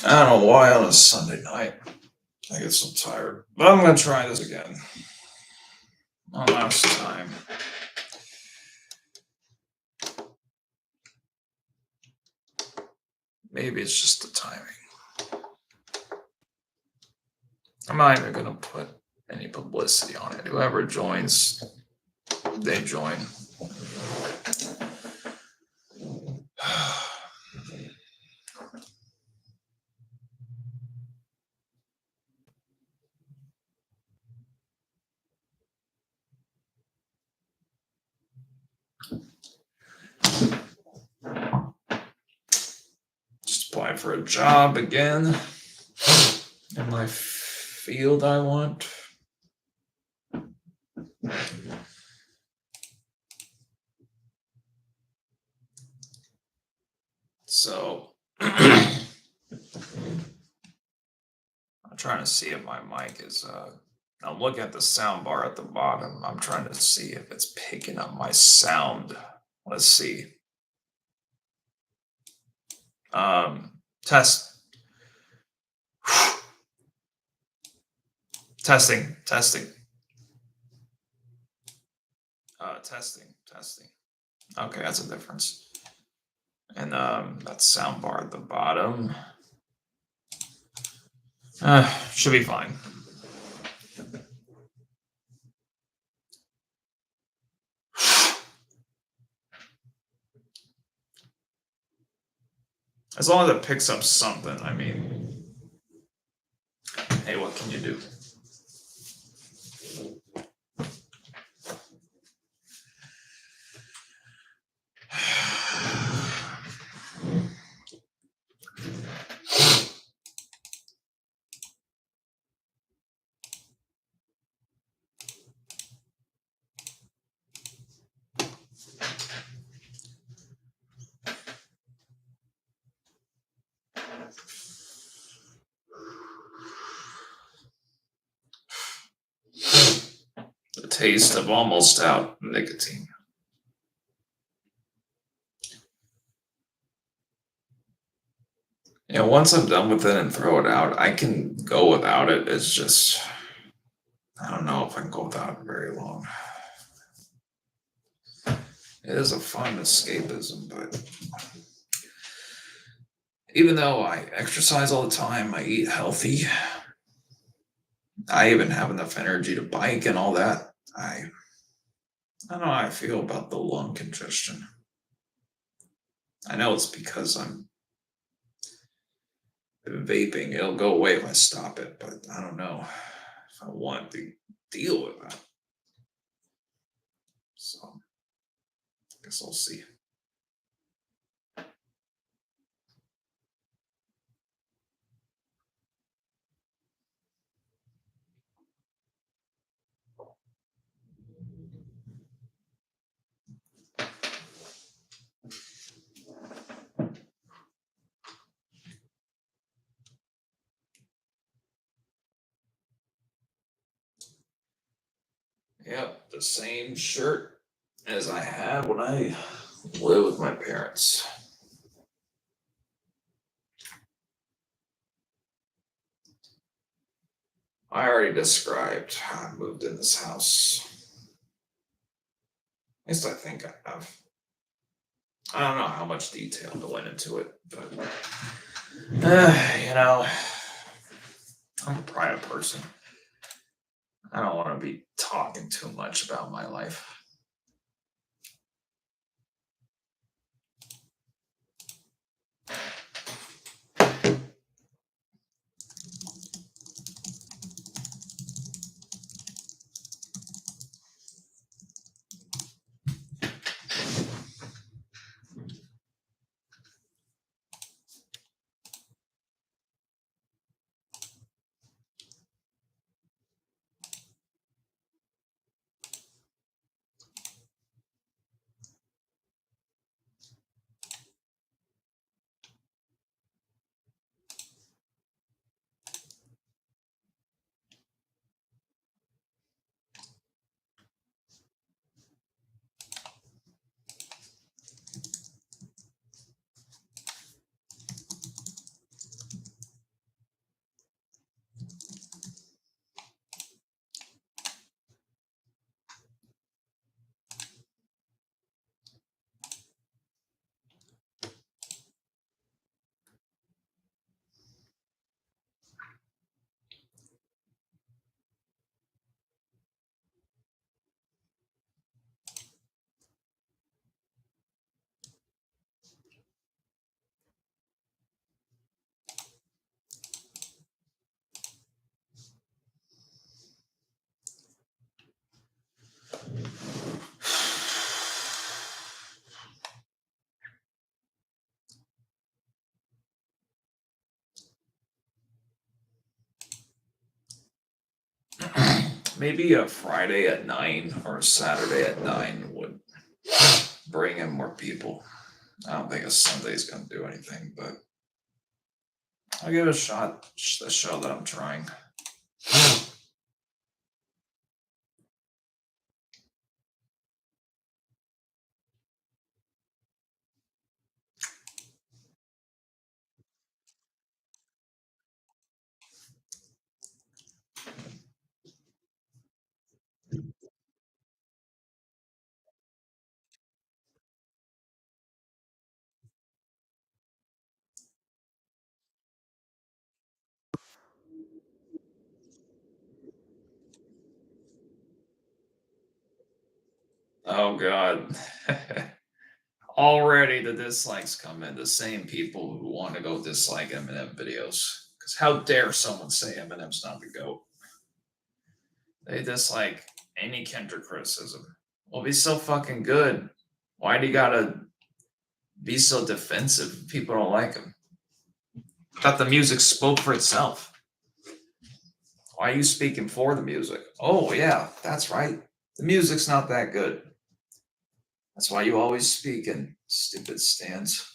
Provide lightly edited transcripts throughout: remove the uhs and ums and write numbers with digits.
I don't know why on a Sunday night I get so tired, but I'm gonna try this again. One last time. Maybe it's just the timing. I'm not even gonna put any publicity on it. Whoever joins, they join. Just apply for a job again in my field I want. So I'm trying to see if my mic is I'm looking at the sound bar at the bottom. I'm trying to see if it's picking up my sound. Let's see. Test. Testing. Testing. Testing. Okay, that's a difference. And that sound bar at the bottom. Should be fine. As long as it picks up something, I mean, hey, what can you do? The taste of almost out nicotine. Once I'm done with it and throw it out, I can go without it. It's just, I don't know if I can go without it very long. It is a fun escapism, but even though I exercise all the time, I eat healthy, I even have enough energy to bike and all that. I don't know how I feel about the lung congestion. I know it's because I'm vaping. It'll go away if I stop it, but I don't know if I want to deal with that. So I guess I'll see. Yep, the same shirt as I had when I lived with my parents. I already described how I moved in this house. At least I think I have. I don't know how much detail went into it, but you know, I'm a private person. I don't want to be talking too much about my life. Maybe a Friday at 9 or a Saturday at 9 would bring in more people. I don't think a Sunday's gonna do anything, but I'll give it a shot. Just a show that I'm trying. Oh god. Already the dislikes come in, the same people who want to go dislike Eminem videos. Because how dare someone say Eminem's not the GOAT? They dislike any Kendrick criticism. Well, he's so fucking good. Why do you gotta be so defensive if people don't like him? I thought the music spoke for itself. Why are you speaking for the music? Oh, yeah, that's right. The music's not that good. That's why you always speak in stupid stands.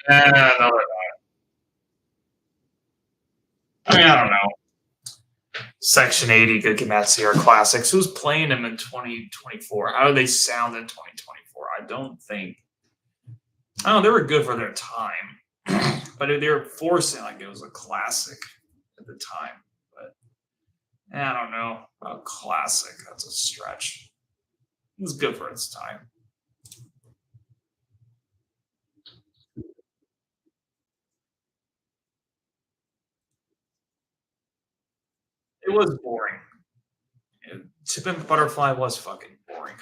No, I mean, I don't know. Section 80 Good Command Sierra Classics. Who's playing them in 2024? How do they sound in 2024? I don't think. Oh, they were good for their time, but they were forcing like it was a classic at the time. But I don't know about classic. That's a stretch. It was good for its time. It was boring. Chip and Butterfly was fucking boring.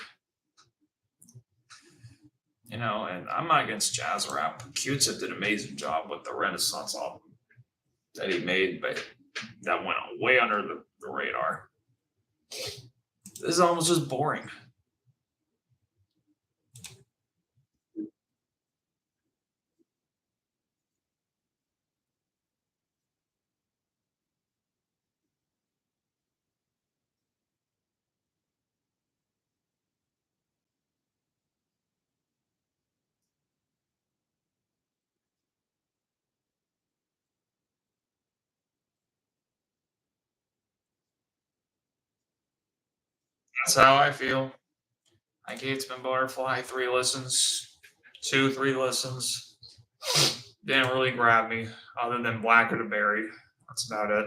And I'm not against jazz rap. Q-Tip did an amazing job with the Renaissance album that he made, but that went way under the radar. This album was just boring. That's how I feel. I gave Spin Butterfly 3 listens, 3 listens. Didn't really grab me, other than Blacker to Berry. That's about it.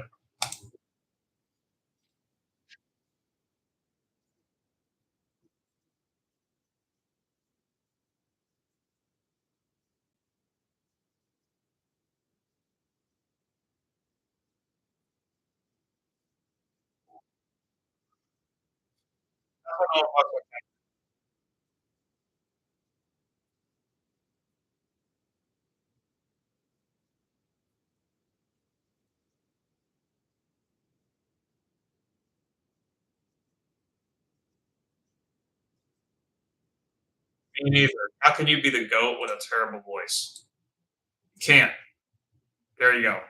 Me neither. How can you be the GOAT with a terrible voice? You can't. There you go.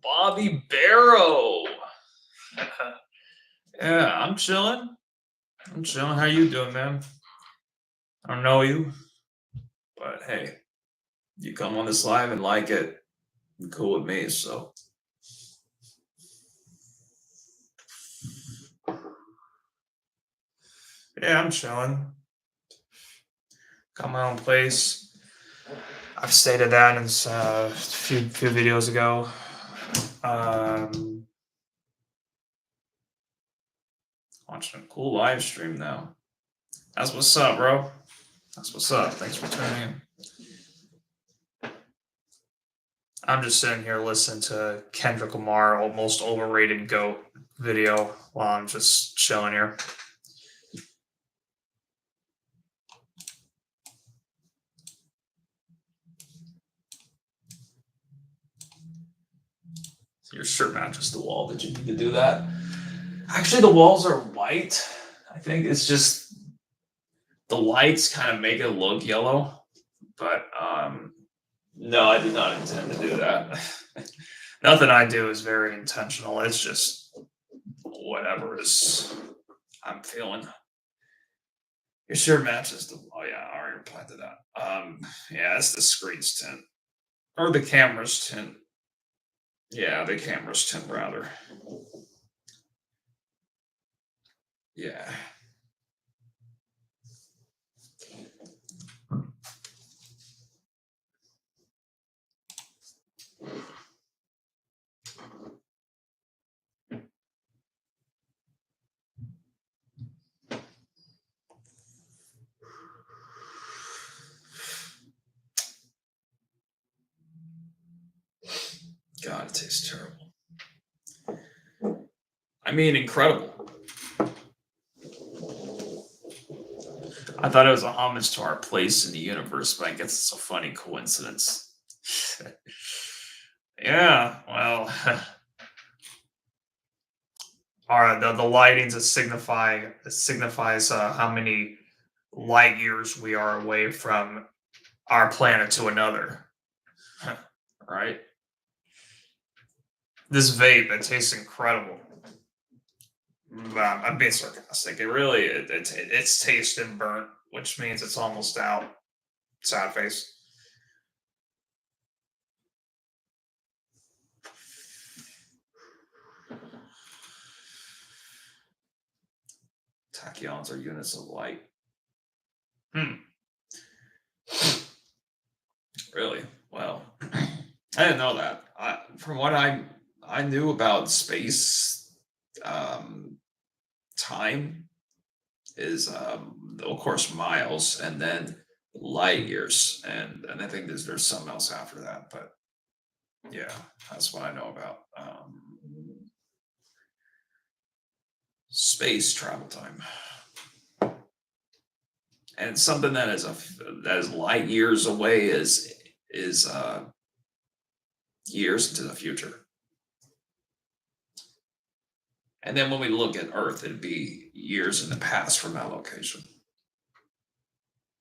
Bobby Barrow. Yeah, I'm chilling. I'm chilling. How you doing, man? I don't know you, but hey, you come on this live and like it, cool with me. So yeah, I'm chilling. Got my own place. I've stated that in a few videos ago. Um, Watching a cool live stream now. That's what's up, bro. That's what's up. Thanks for tuning in. I'm just sitting here listening to Kendrick Lamar, most overrated GOAT video while I'm just chilling here. Your shirt matches the wall. Did you need to do that? Actually, the walls are white. I think it's just the lights kind of make it look yellow. But no, I did not intend to do that. Nothing I do is very intentional. It's just whatever is I'm feeling. Your shirt matches the. Oh yeah, I already replied to that. Yeah, it's the screen's tint or the camera's tint. Yeah, the camera's tint rather. Yeah. God, it tastes terrible. I mean, incredible. I thought it was a homage to our place in the universe, but I guess it's a funny coincidence. Yeah, well, all right. The lighting to signifies how many light years we are away from our planet to another. Right? This vape, it tastes incredible. I'm being sarcastic. It really, it's tasted burnt, which means it's almost out. Sad face. Tachyons are units of light. Really? Well, I didn't know that. From what I knew about space, time is of course miles, and then light years, and I think there's something else after that. But yeah, that's what I know about space travel time, and something that is light years away is years into the future. And then when we look at Earth, it'd be years in the past from that location.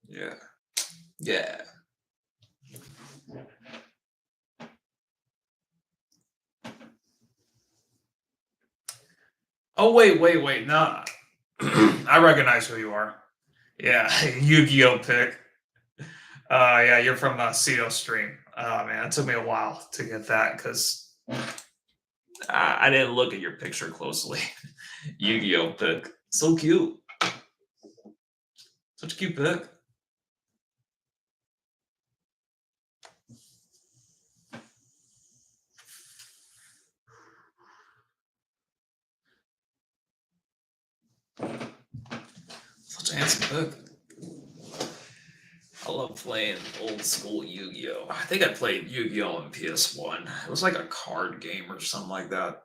Yeah. Yeah. Oh wait. No. I recognize who you are. Yeah, Yu-Gi-Oh pick. Yeah, you're from Cedo Stream. Oh man, it took me a while to get that because I didn't look at your picture closely. Yu-Gi-Oh pick. So cute. Such a cute pick. Such a handsome pick. I love playing old school Yu-Gi-Oh. I think I played Yu-Gi-Oh on PS1. It was like a card game or something like that.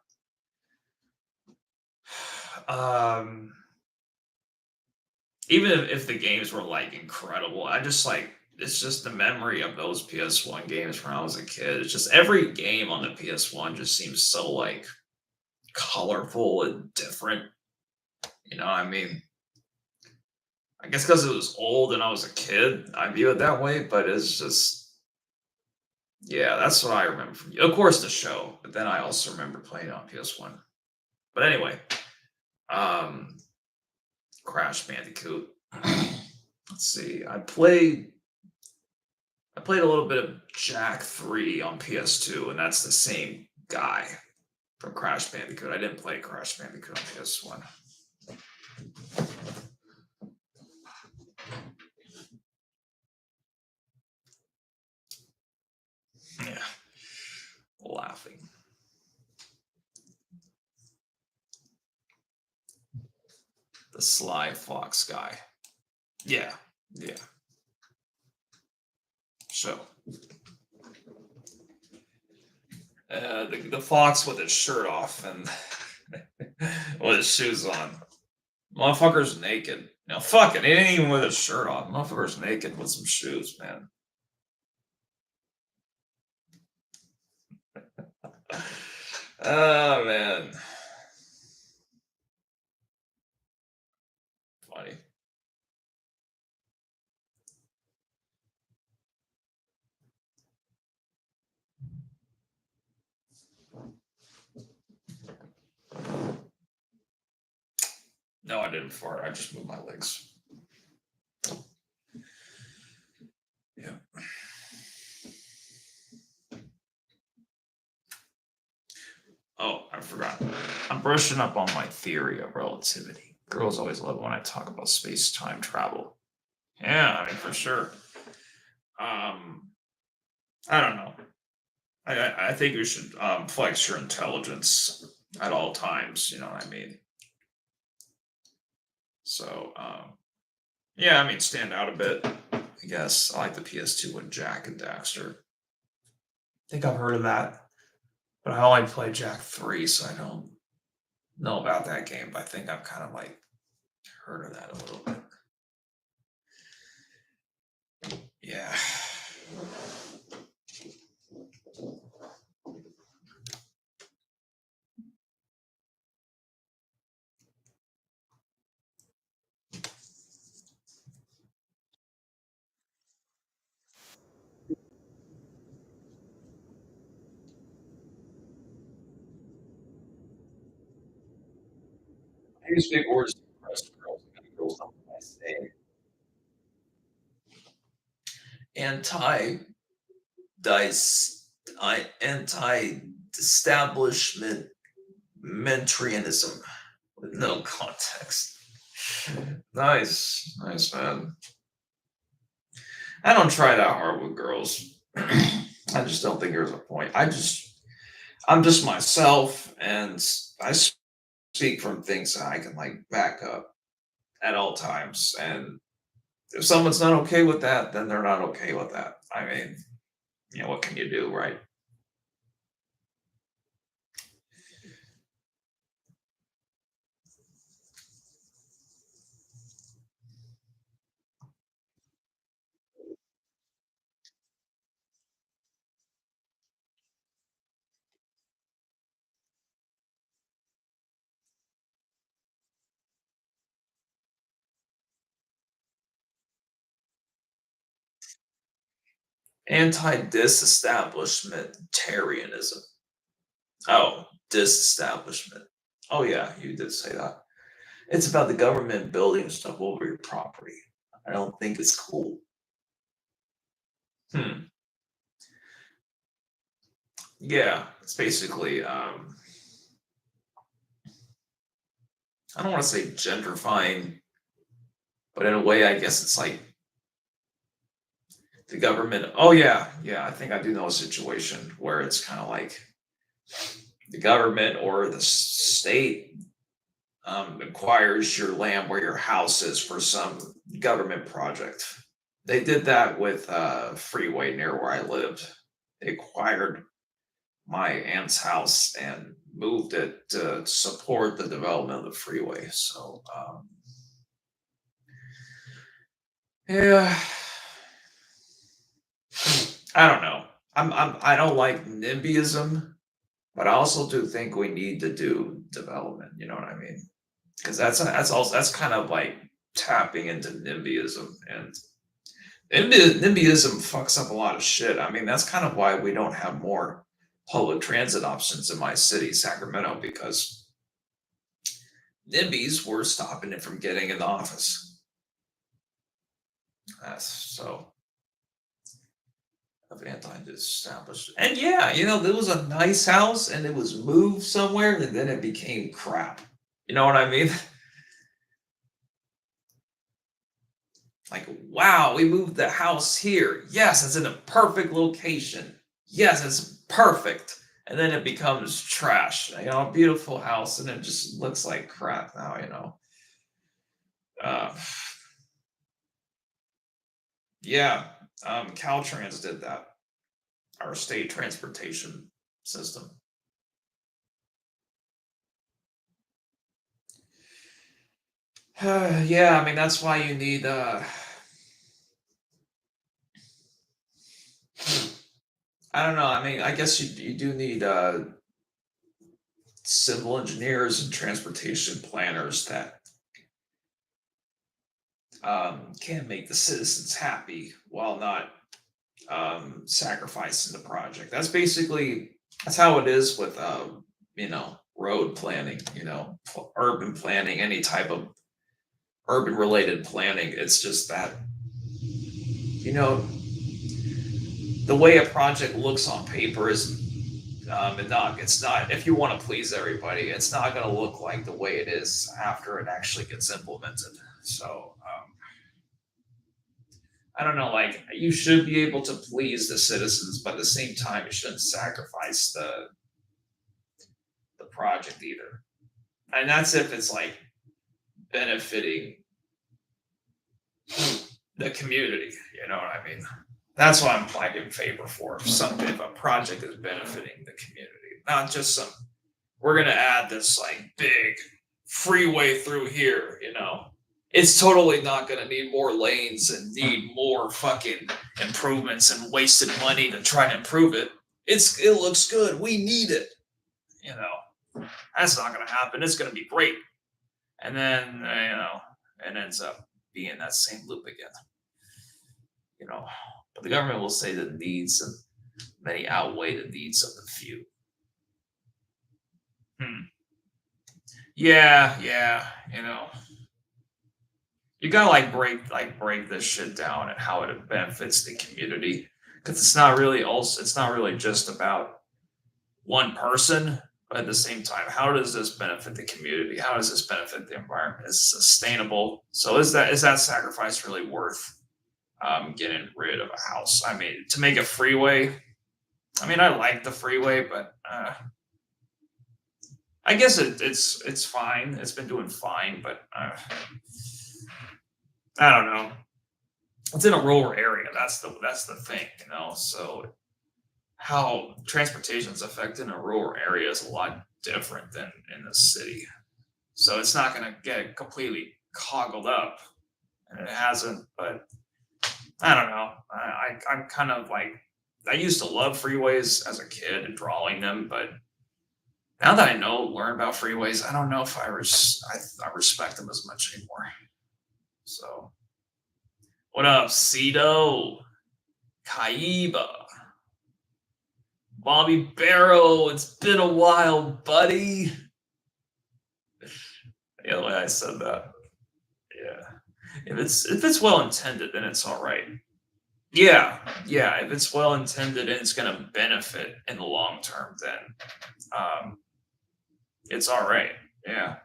Um, Even if the games were like incredible, I just like it's just the memory of those PS1 games when I was a kid. It's just every game on the PS1 just seems so like colorful and different. You know what I mean? I guess because it was old and I was a kid, I view it that way, but it's just Yeah, that's what I remember from you. Of course, the show, but then I also remember playing it on PS1. But anyway, um, Crash Bandicoot. Let's see. I played a little bit of Jack 3 on PS2, and that's the same guy from Crash Bandicoot. I didn't play Crash Bandicoot on PS1. Yeah, laughing. The Sly Fox guy. Yeah, yeah. So, the fox with his shirt off and with his shoes on. Motherfucker's naked. No, fuck it. He ain't even with his shirt on. Motherfucker's naked with some shoes, man. Oh man, funny. No, I didn't fart. I just moved my legs. Yeah. Oh, I forgot. I'm brushing up on my theory of relativity. Girls always love when I talk about space time travel. Yeah, I mean for sure. Um, I don't know. I think you should flex your intelligence at all times. You know what I mean? So yeah, I mean stand out a bit. I guess I like the PS2 and Jack and Daxter. I think I've heard of that, but I only played Jack 3, so I don't know about that game. But I think I've kind of like heard of that a little bit. Yeah. I use big words to impress girls. Girls don't like saying anti dice anti establishment mentarianism with no context. Nice, nice man. I don't try that hard with girls. I just don't think there's a point. I'm just myself, and I speak from things that I can like back up at all times. And if someone's not okay with that, then they're not okay with that. I mean, what can you do, right? Anti-disestablishmentarianism. Oh, disestablishment. Oh yeah, you did say that. It's about the government building stuff over your property. I don't think it's cool. Hmm. Yeah, it's basically I don't want to say gentrifying, but in a way I guess it's like the government. Oh yeah, yeah, I think I do know a situation where it's kind of like the government or the state acquires your land where your house is for some government project. They did that with freeway near where I lived. They acquired my aunt's house and moved it to support the development of the freeway. So yeah, I don't know. I don't like NIMBYism, but I also do think we need to do development. You know what I mean? Because that's also that's kind of like tapping into NIMBYism, and NIMBYism fucks up a lot of shit. I mean, that's kind of why we don't have more public transit options in my city, Sacramento, because NIMBYs were stopping it from getting in the office. So of anti-established. And yeah, there was a nice house and it was moved somewhere and then it became crap. You know what I mean? Like, wow, we moved the house here. Yes, it's in a perfect location. Yes, it's perfect. And then it becomes trash. A beautiful house and it just looks like crap now. Uh, yeah, Caltrans did that. Our state transportation system. Yeah, I mean that's why you need I don't know. I mean, I guess you do need civil engineers and transportation planners that can make the citizens happy while not sacrificing the project. That's how it is with road planning, urban planning, any type of urban related planning. It's just that the way a project looks on paper is it's not, if you want to please everybody, it's not going to look like the way it is after it actually gets implemented. So I don't know, like you should be able to please the citizens, but at the same time, you shouldn't sacrifice the project either. And that's if it's like benefiting the community. You know what I mean? That's what I'm like in favor for. If a project is benefiting the community, not just we're gonna add this like big freeway through here. It's totally not gonna need more lanes and need more fucking improvements and wasted money to try to improve it. It looks good. We need it. That's not gonna happen. It's gonna be great, and then it ends up being that same loop again. But the government will say the needs of many outweigh the needs of the few. Yeah, yeah, you gotta break this shit down and how it benefits the community, because it's not really just about one person, but at the same time, how does this benefit the community? How does this benefit the environment? Is it sustainable? So is that sacrifice really worth getting rid of a house? I mean, to make a freeway. I mean, I like the freeway, but I guess it's fine. It's been doing fine, but I don't know. It's in a rural area. That's the thing. So how transportation is affected in a rural area is a lot different than in the city. So it's not going to get completely coggled up, and it hasn't. But I don't know. I'm kind of like, I used to love freeways as a kid and drawing them, but now that I learn about freeways, I don't know if I respect them as much anymore. So, what up, Cito, Kaiba, Bobby Barrow? It's been a while, buddy. Yeah, the way I said that. Yeah, if it's well intended, then it's all right. Yeah, yeah. If it's well intended and it's going to benefit in the long term, then it's all right. Yeah.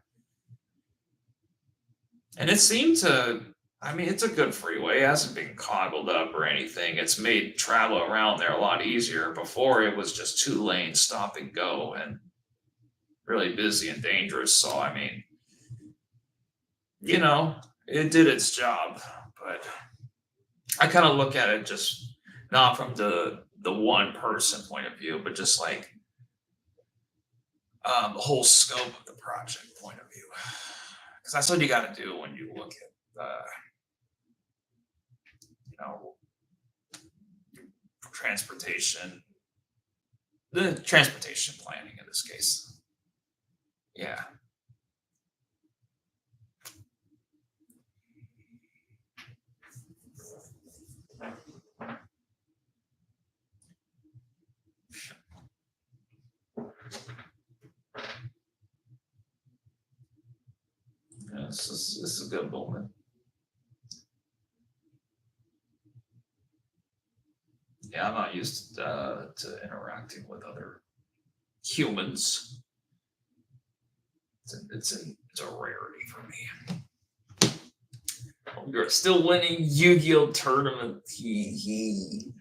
And it seemed to, I mean, it's a good freeway. It hasn't been coggled up or anything. It's made travel around there a lot easier. Before, it was just 2 lanes, stop and go, and really busy and dangerous. So, I mean, it did its job. But I kind of look at it just not from the one person point of view, but just like the whole scope of the project point of view. Because that's what you got to do when you look at transportation, the transportation planning in this case. Yeah. this is a good moment. Yeah, I'm not used to interacting with other humans. It's a rarity for me. You're still winning Yu-Gi-Oh tournament. He.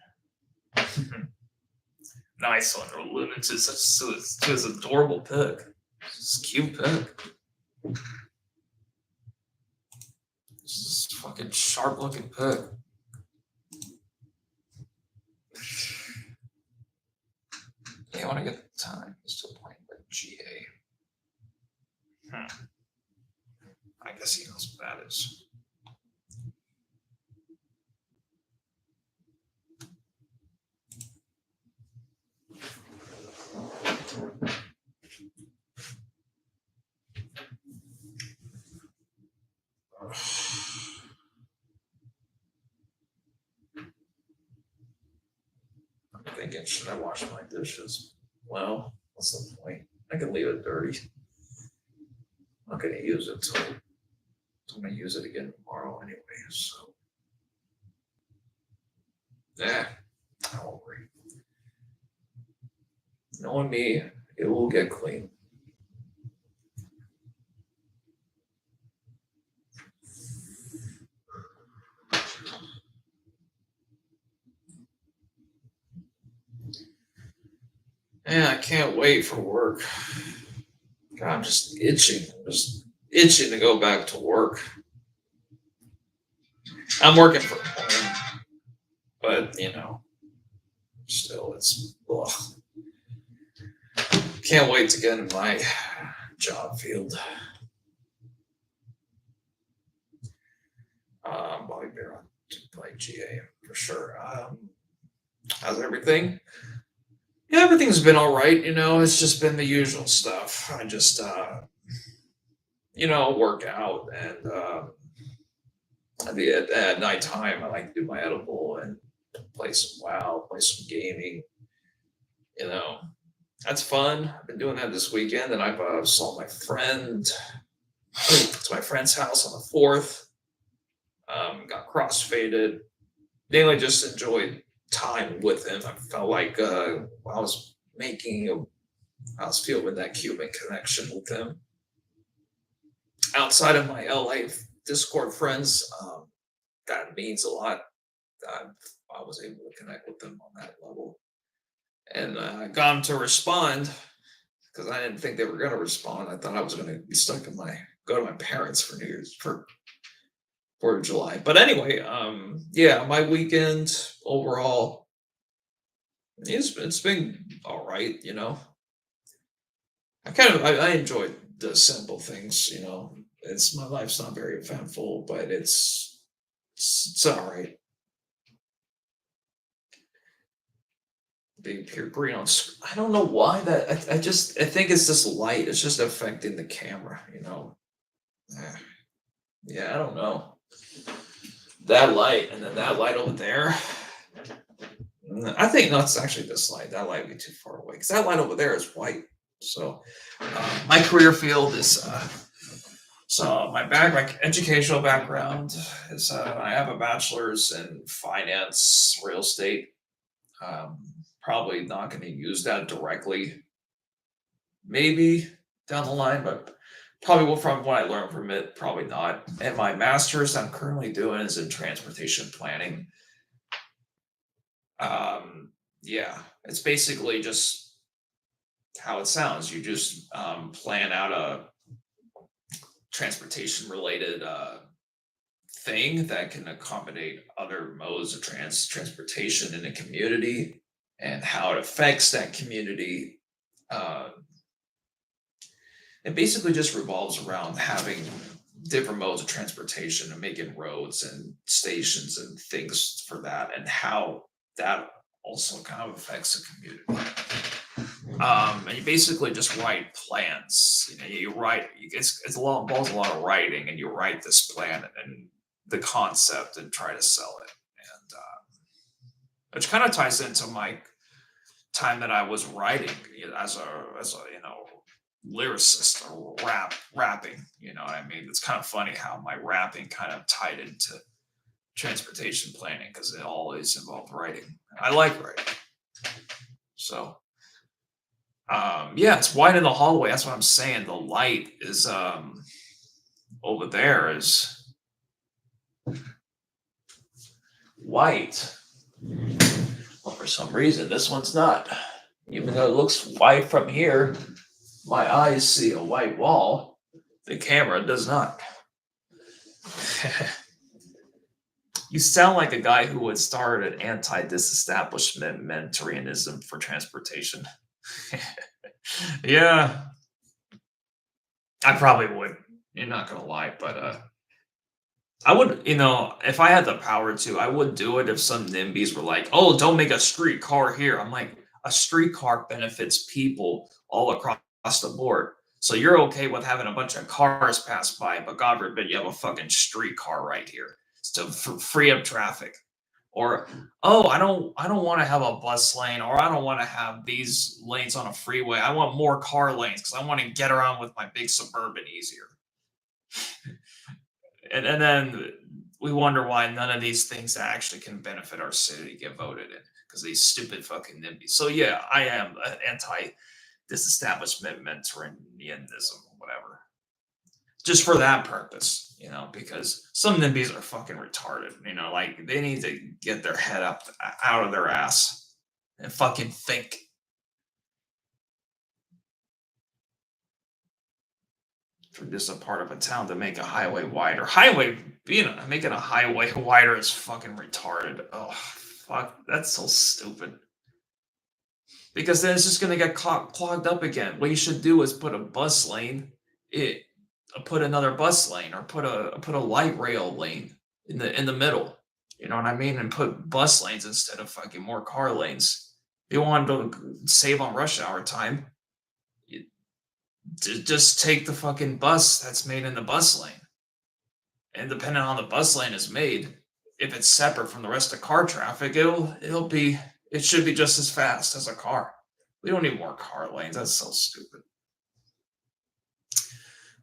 Nice one, Lunatics. It's just adorable pick. It's a cute pick. It's just fucking sharp looking pick. Yeah, when I get the time, I'm still playing with GA. I guess he knows what that is. I'm thinking, should I wash my dishes? Well, what's the point? I can leave it dirty. I'm not gonna use it till I'm gonna use it again tomorrow anyway, so I won't worry. Knowing me, it will get clean. Yeah, I can't wait for work. God, I'm just itching. I'm just itching to go back to work. I'm working from home, but still, it's ugh. Can't wait to get in my job field. Bobby Bear to play GA for sure. How's everything? Yeah, everything's been all right. It's just been the usual stuff. I just, work out and at nighttime, I like to do my edible and play some WoW, play some gaming. You know, that's fun. I've been doing that this weekend, and I've saw my friend to my friend's house on the 4th. Got crossfaded. Mainly just enjoyed time with him. I felt like I was feeling that Cuban connection with him. Outside of my LA Discord friends, that means a lot. That I was able to connect with them on that level, and I got them to respond because I didn't think they were going to respond. I thought I was going to be stuck in go to my parents for New Year's for 4th of July. But anyway, yeah, my weekend overall, it's been all right. I enjoy the simple things. It's my life's not very eventful, but it's all right. Being pure green I don't know why that. I think it's this light. It's just affecting the camera. Eh, yeah, I don't know. That light and then that light over there. I think no, it's actually this light. That light would be too far away because that light over there is white. So my career field is so my educational background is I have a bachelor's in finance, real estate. Um, Probably not going to use that directly, maybe down the line, but probably from what I learned from it, probably not. And my master's I'm currently doing is in transportation planning. Yeah, it's basically just how it sounds. You just plan out a transportation related thing that can accommodate other modes of transportation in a community and how it affects that community. Uh, it basically just revolves around having different modes of transportation and making roads and stations and things for that and how that also kind of affects the community. And you basically just write plans. You write. It's a lot involves a lot of writing, and you write this plan and the concept and try to sell it, and which kind of ties into my time that I was writing as a lyricist or rapping. You know what I mean? It's kind of funny how my rapping kind of tied into transportation planning because it always involved writing. I like writing. So yeah, it's white in the hallway. That's what I'm saying. The light is over there is white. Well, for some reason, this one's not. Even though it looks white from here, my eyes see a white wall. The camera does not. You sound like a guy who would start an anti-disestablishmentarianism for transportation. Yeah, I probably would. You're not gonna lie, but I would, if I had the power to, I would do it if some NIMBYs were like, "Oh, don't make a streetcar here." I'm like, a streetcar benefits people all across the board. So you're okay with having a bunch of cars pass by, but God forbid you have a fucking streetcar right here to free up traffic. Or, oh, I don't want to have a bus lane, or I don't want to have these lanes on a freeway. I want more car lanes because I want to get around with my big Suburban easier. And then we wonder why none of these things that actually can benefit our city get voted in because these stupid fucking NIMBYs. So yeah, I am anti disestablishmentarianism or whatever, just for that purpose, because some NIMBYs are fucking retarded. Like they need to get their head up out of their ass and fucking think. For just a part of a town to make a highway wider. Making a highway wider is fucking retarded. Oh, fuck. That's so stupid. Because then it's just gonna get clogged up again. What you should do is put a bus lane, put another bus lane, or put a light rail lane in the middle. You know what I mean? And put bus lanes instead of fucking more car lanes. If you want to save on rush hour time, just take the fucking bus that's made in the bus lane. And depending on how the bus lane is made, if it's separate from the rest of car traffic, it should be just as fast as a car. We don't need more car lanes. That's so stupid.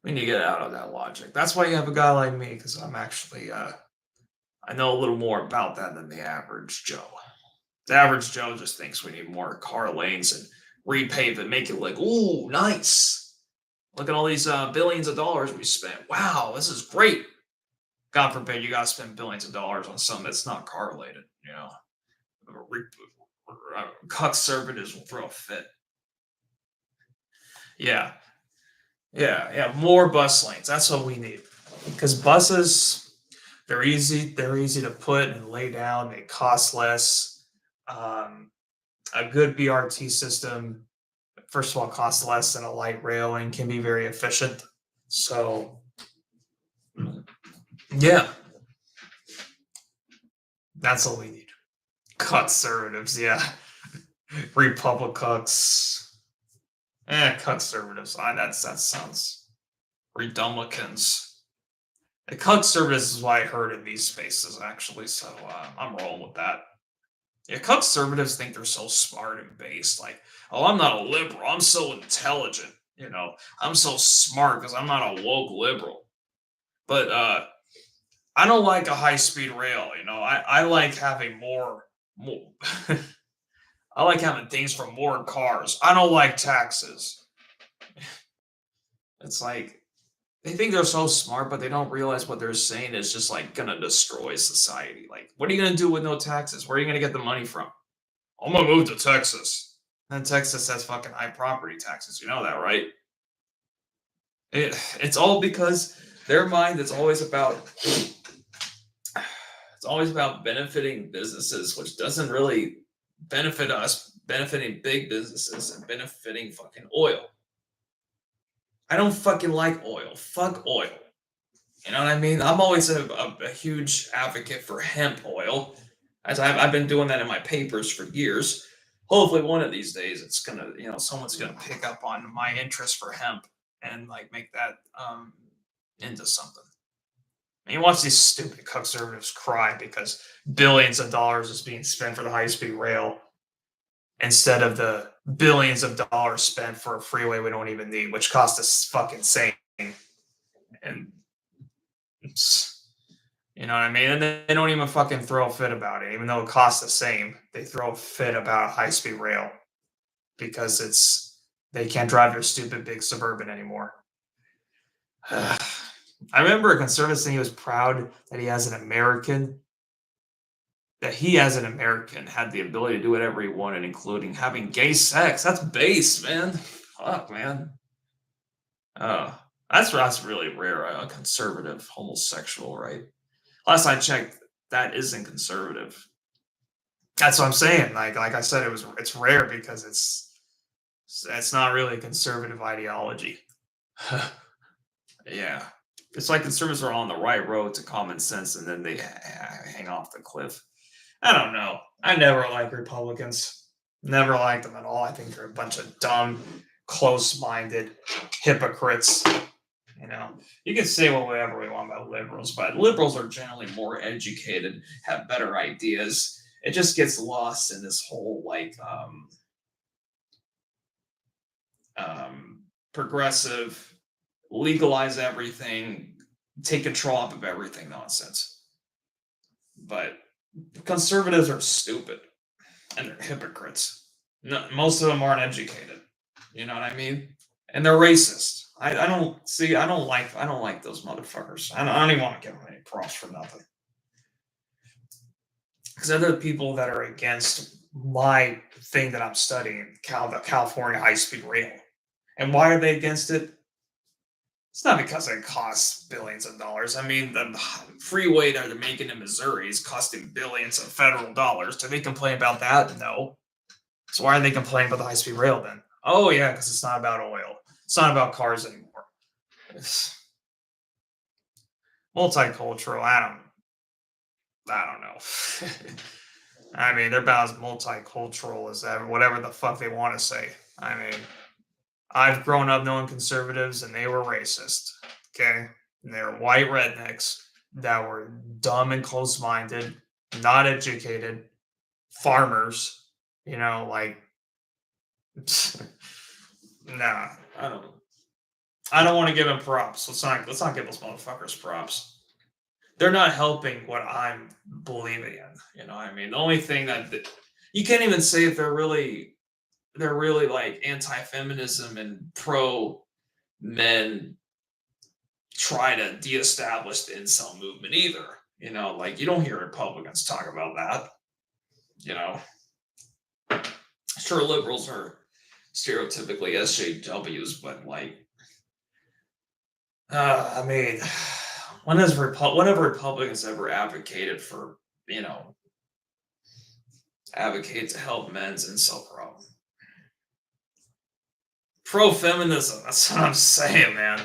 We need to get out of that logic. That's why you have a guy like me, because I'm actually I know a little more about that than the average Joe. The average Joe just thinks we need more car lanes and repave it, make it look, ooh, nice. Look at all these billions of dollars we spent. Wow, this is great. God forbid you got to spend billions of dollars on something that's not car related. Conservatives will throw a fit. Yeah, yeah. More bus lanes. That's what we need. Because buses, they're easy. They're easy to put and lay down. They cost less. A good BRT system, first of all, costs less than a light rail and can be very efficient. So, yeah, that's all we need. Conservatives, yeah. Republicans. Conservatives. That sounds Republicans. Conservatives is what I heard in these spaces, actually. So I'm rolling with that. Yeah, conservatives think they're so smart and based. Like, oh, I'm not a liberal. I'm so intelligent. I'm so smart because I'm not a woke liberal. But I don't like a high speed rail. I like having more. I like having things for more cars. I don't like taxes. It's like they think they're so smart, but they don't realize what they're saying is just like gonna destroy society. Like, what are you gonna do with no taxes? Where are you gonna get the money from? I'm gonna move to Texas. And Texas has fucking high property taxes. You know that, right? It's all because their mind is always about benefiting businesses, which doesn't really benefit us, benefiting big businesses and benefiting fucking oil. I don't fucking like oil. Fuck oil. You know what I mean? I'm always a huge advocate for hemp oil, as I've been doing that in my papers for years. Hopefully, one of these days, it's gonna, someone's gonna pick up on my interest for hemp and like make that into something. And you watch these stupid conservatives cry because billions of dollars is being spent for the high speed rail, instead of the billions of dollars spent for a freeway we don't even need, which cost us fucking same. And you know what I mean? And they don't even fucking throw a fit about it, even though it costs the same. They throw a fit about high speed rail because they can't drive their stupid big suburban anymore. I remember a conservative saying he was proud that he as an American had the ability to do whatever he wanted, including having gay sex. That's base, man. Fuck, man. That's really rare. A conservative homosexual, right? Last I checked, that isn't conservative. That's what I'm saying. Like I said, it's rare because it's not really a conservative ideology. Yeah. It's like conservatives are on the right road to common sense and then they hang off the cliff. I don't know. I never liked Republicans. Never liked them at all. I think they're a bunch of dumb, close-minded hypocrites. You know, you can say whatever we want about liberals, but liberals are generally more educated, have better ideas. It just gets lost in this whole progressive, legalize everything, take control of everything nonsense. But conservatives are stupid and they're hypocrites. No, most of them aren't educated. You know what I mean? And they're racist. I don't like those motherfuckers. I don't even want to give them any props for nothing. Because they're the people that are against my thing that I'm studying, the California high-speed rail. And why are they against it? It's not because it costs billions of dollars. I mean, the freeway that they're making in Missouri is costing billions of federal dollars. Do they complain about that? No. So why are they complaining about the high-speed rail then? Oh, yeah, because it's not about oil. It's not about cars anymore. It's multicultural. I don't know. I mean, they're about as multicultural as ever, whatever the fuck they want to say. I mean, I've grown up knowing conservatives and they were racist. Okay. And they were white rednecks that were dumb and close minded, not educated, farmers, you know, like, nah, I don't want to give them props. Let's not give those motherfuckers props. They're not helping what I'm believing in. You know what I mean? The only thing that you can't even say if they're really like anti-feminism and pro men try to de-establish the incel movement either. You know, like you don't hear Republicans talk about that. You know, sure, liberals are stereotypically SJWs, but like, I mean, when have Republicans ever advocated for, you know, advocate to help men's incel problem? Pro-feminism, that's what I'm saying, man.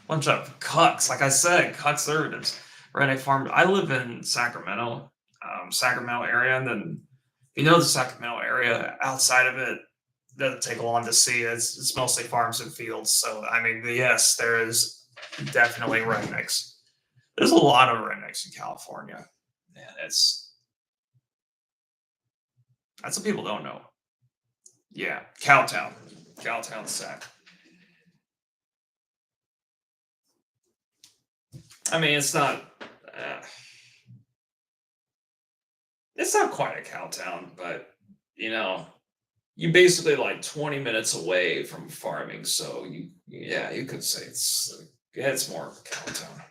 Bunch of cucks, like I said, conservatives. Redneck farm. I live in Sacramento, Sacramento area, and then you know the Sacramento area. Outside of it, doesn't take long to see. It's mostly farms and fields. So I mean, yes, there is definitely rednecks. There's a lot of rednecks in California, and that's what people don't know. Yeah, Cowtown, Sac. I mean, it's not quite a Cowtown, but you know, you basically like 20 minutes away from farming, so you could say it's more of a Cowtown.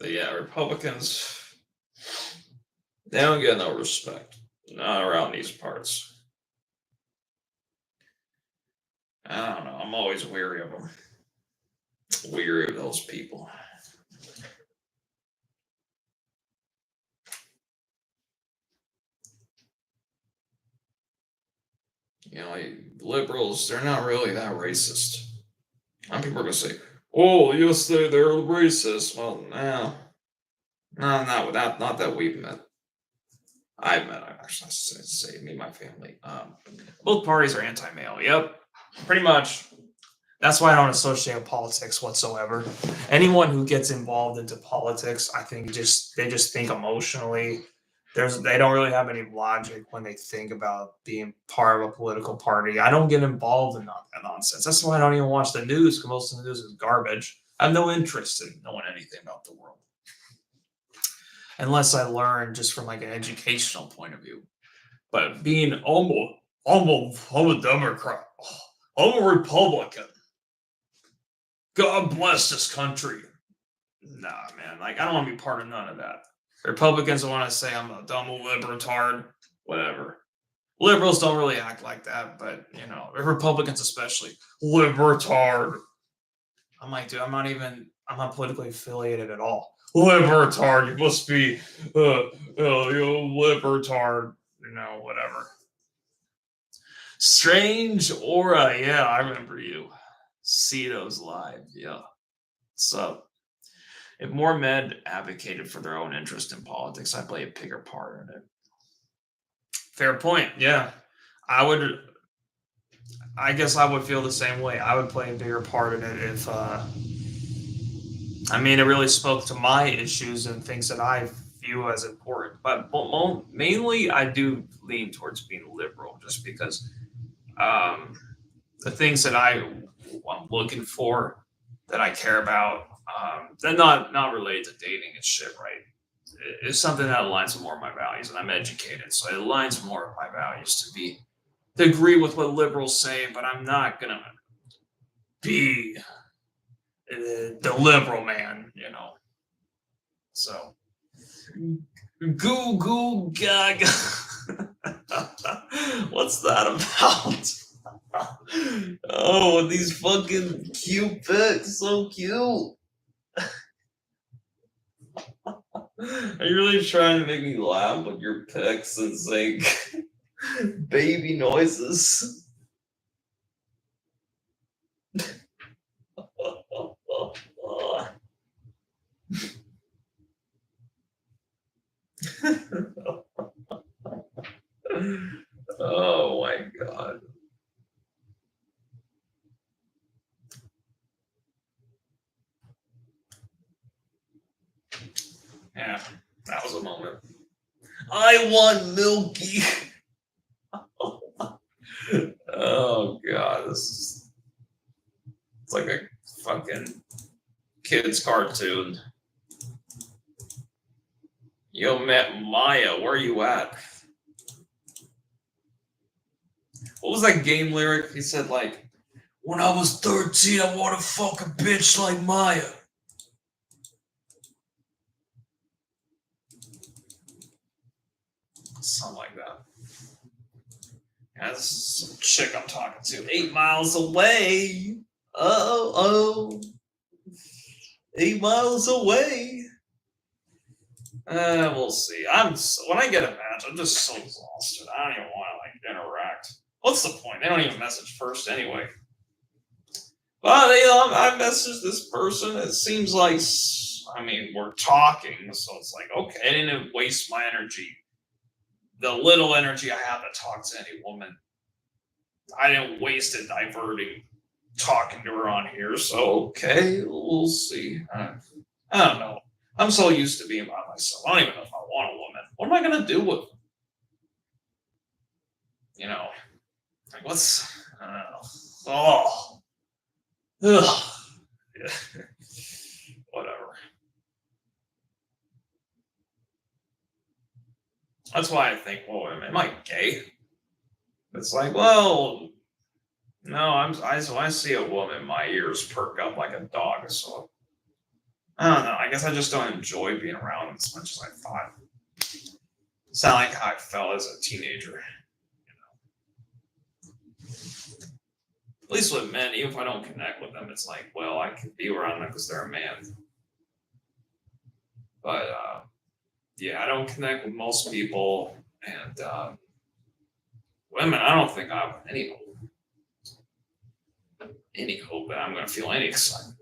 But yeah, Republicans, they don't get no respect. Not around these parts. I don't know. I'm always weary of them. Weary of those people. You know, liberals, they're not really that racist. Some people are going to say, oh, yes, they're racist. Well, no. No, not that we've met. I actually say me and my family. Both parties are anti-male. Yep, pretty much. That's why I don't associate with politics whatsoever. Anyone who gets involved into politics, I think they just think emotionally. They don't really have any logic when they think about being part of a political party. I don't get involved in that nonsense. That's why I don't even watch the news because most of the news is garbage. I have no interest in knowing anything about the world unless I learn just from like an educational point of view. But being I'm a Democrat. I'm a Republican. God bless this country. Nah, man. Like, I don't want to be part of none of that. Republicans want to say I'm a dumb libertard, whatever. Liberals don't really act like that, but Republicans especially libertard. I'm like, dude, I'm not politically affiliated at all. Libertard, you must be, libertard, whatever. Strange Aura, yeah, I remember you. Ceto's Live, yeah. So, if more men advocated for their own interest in politics, I'd play a bigger part in it. Fair point. Yeah. I guess I would feel the same way. I would play a bigger part in it if, it really spoke to my issues and things that I view as important. But mainly, I do lean towards being liberal just because the things that I'm looking for, that I care about, they're not related to dating and shit, right? It's something that aligns with more of my values, and I'm educated, so it aligns more with my values to agree with what liberals say, but I'm not gonna be the liberal man. So, goo goo gaga. What's that about? Oh, these fucking cute pics, so cute. Are you really trying to make me laugh with your pics and say baby noises? Oh my god. Yeah, that was a moment. I want Milky. Oh god, it's like a fucking kid's cartoon. Yo, met Maya, where you at? What was that game lyric? He said like, when I was 13, I want to fuck a bitch like Maya. Something like that. Yeah, this is some chick I'm talking to. 8 miles away. Oh. 8 miles away. We'll see. When I get a match, I'm just so exhausted. I don't even want to interact. What's the point? They don't even message first anyway. But I messaged this person. It seems like we're talking, so it's like okay, I didn't waste my energy. The little energy I have to talk to any woman, I didn't waste it diverting talking to her on here. So okay, we'll see. I don't know. I'm so used to being by myself. I don't even know if I want a woman. What am I gonna do with them? Like what's I don't know. Oh, ugh. Whatever. That's why I think, well, am I gay? It's like, well, no, when I see a woman, my ears perk up like a dog. So I don't know. I guess I just don't enjoy being around them as much as I thought. It's not like how I felt as a teenager. At least with men, even if I don't connect with them, it's like, well, I can be around them because they're a man. But yeah, I don't connect with most people, and women, I don't think I have any hope that I'm going to feel any excitement.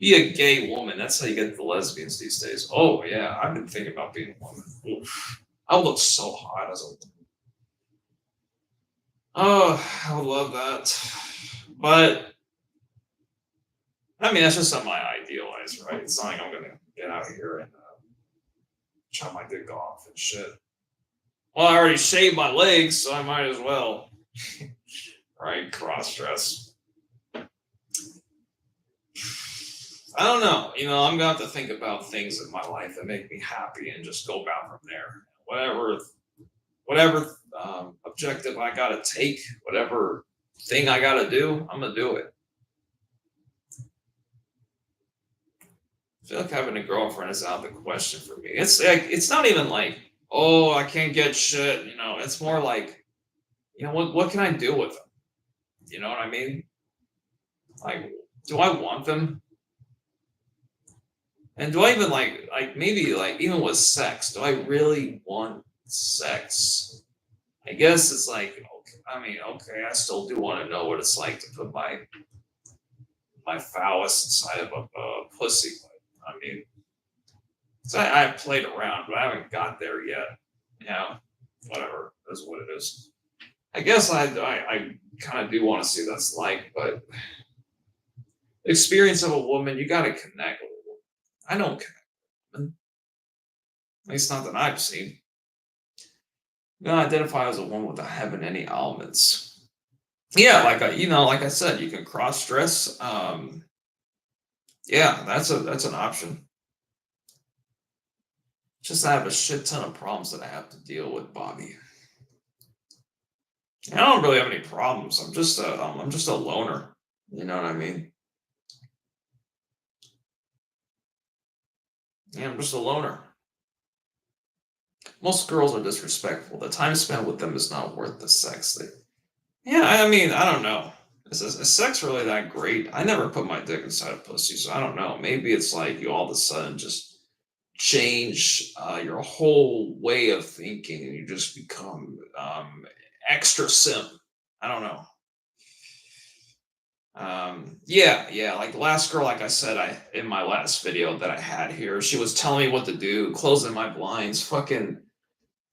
Be a gay woman. That's how you get the lesbians these days. Oh yeah, I've been thinking about being a woman. Oof. I would look so hot as a. Oh, I would love that. But I mean, that's just something I idealize, right? It's not like I'm gonna get out here and chop my dick off and shit. Well, I already shaved my legs, so I might as well. Right? Cross dress. I don't know. I'm gonna have to think about things in my life that make me happy and just go about from there. Whatever objective I gotta take, whatever thing I gotta do, I'm gonna do it. I feel like having a girlfriend is out of the question for me. It's not even like, oh, I can't get shit. It's more like, what can I do with them? You know what I mean? Like, do I want them? And do I even like maybe like even with sex? Do I really want sex? I guess it's like, okay, I mean, okay, I still do want to know what it's like to put my phallus inside of a pussy. But I mean, 'cause I've played around, but I haven't got there yet. Whatever, that's what it is. I guess I kind of do want to see what that's like, but the experience of a woman, you got to connect with a woman. I don't connect with women, at least not that I've seen. You don't identify as a woman without having any elements. Yeah, like I said, you can cross dress. Yeah, that's an option. Just I have a shit ton of problems that I have to deal with, Bobby. I don't really have any problems. I'm just a loner. You know what I mean? Yeah, I'm just a loner. Most girls are disrespectful. The time spent with them is not worth the sex. Yeah, I mean, I don't know. Is sex really that great? I never put my dick inside a pussy, so I don't know. Maybe it's like you all of a sudden just change your whole way of thinking and you just become extra sim. I don't know. Yeah, yeah. Like the last girl, like I said, I in my last video that I had here, she was telling me what to do, closing my blinds, fucking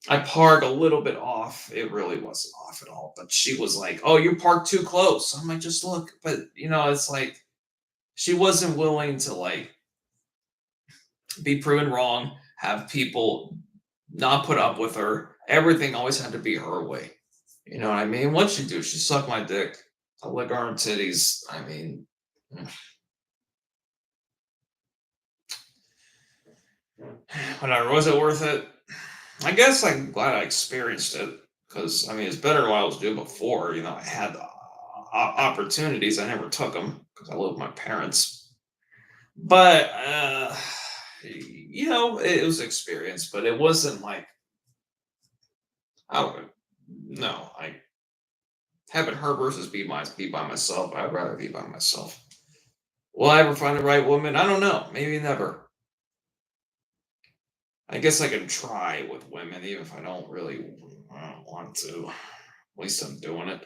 I park a little bit off. It really wasn't off at all. But she was like, "Oh, you parked too close." I'm like, "Just look." But it's like she wasn't willing to like be proven wrong, have people not put up with her. Everything always had to be her way. You know what I mean? What'd she do? She sucked my dick. I lick her titties. I mean, whatever. Was it worth it? I guess I'm glad I experienced it because I mean it's better than what I was doing before. I had the opportunities. I never took them because I live with my parents. But it was experience. But it wasn't like I would no. I having her versus be by myself. I'd rather be by myself. Will I ever find the right woman? I don't know. Maybe never. I guess I can try with women, even if I don't really want to. At least I'm doing it.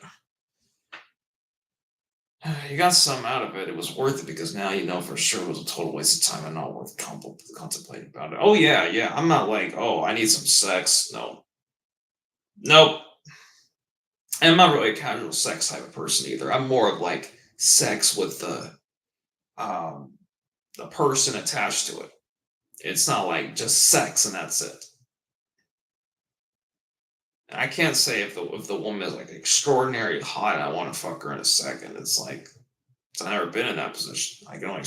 You got some out of it. It was worth it because now you know for sure it was a total waste of time and not worth contemplating about it. Oh yeah, yeah. I'm not like, oh, I need some sex. No, nope. And I'm not really a casual sex type of person either. I'm more of like sex with um the person attached to it. It's not like just sex and that's it. I can't say if the woman is like extraordinary hot and I want to fuck her in a second. It's like I've never been in that position. I can only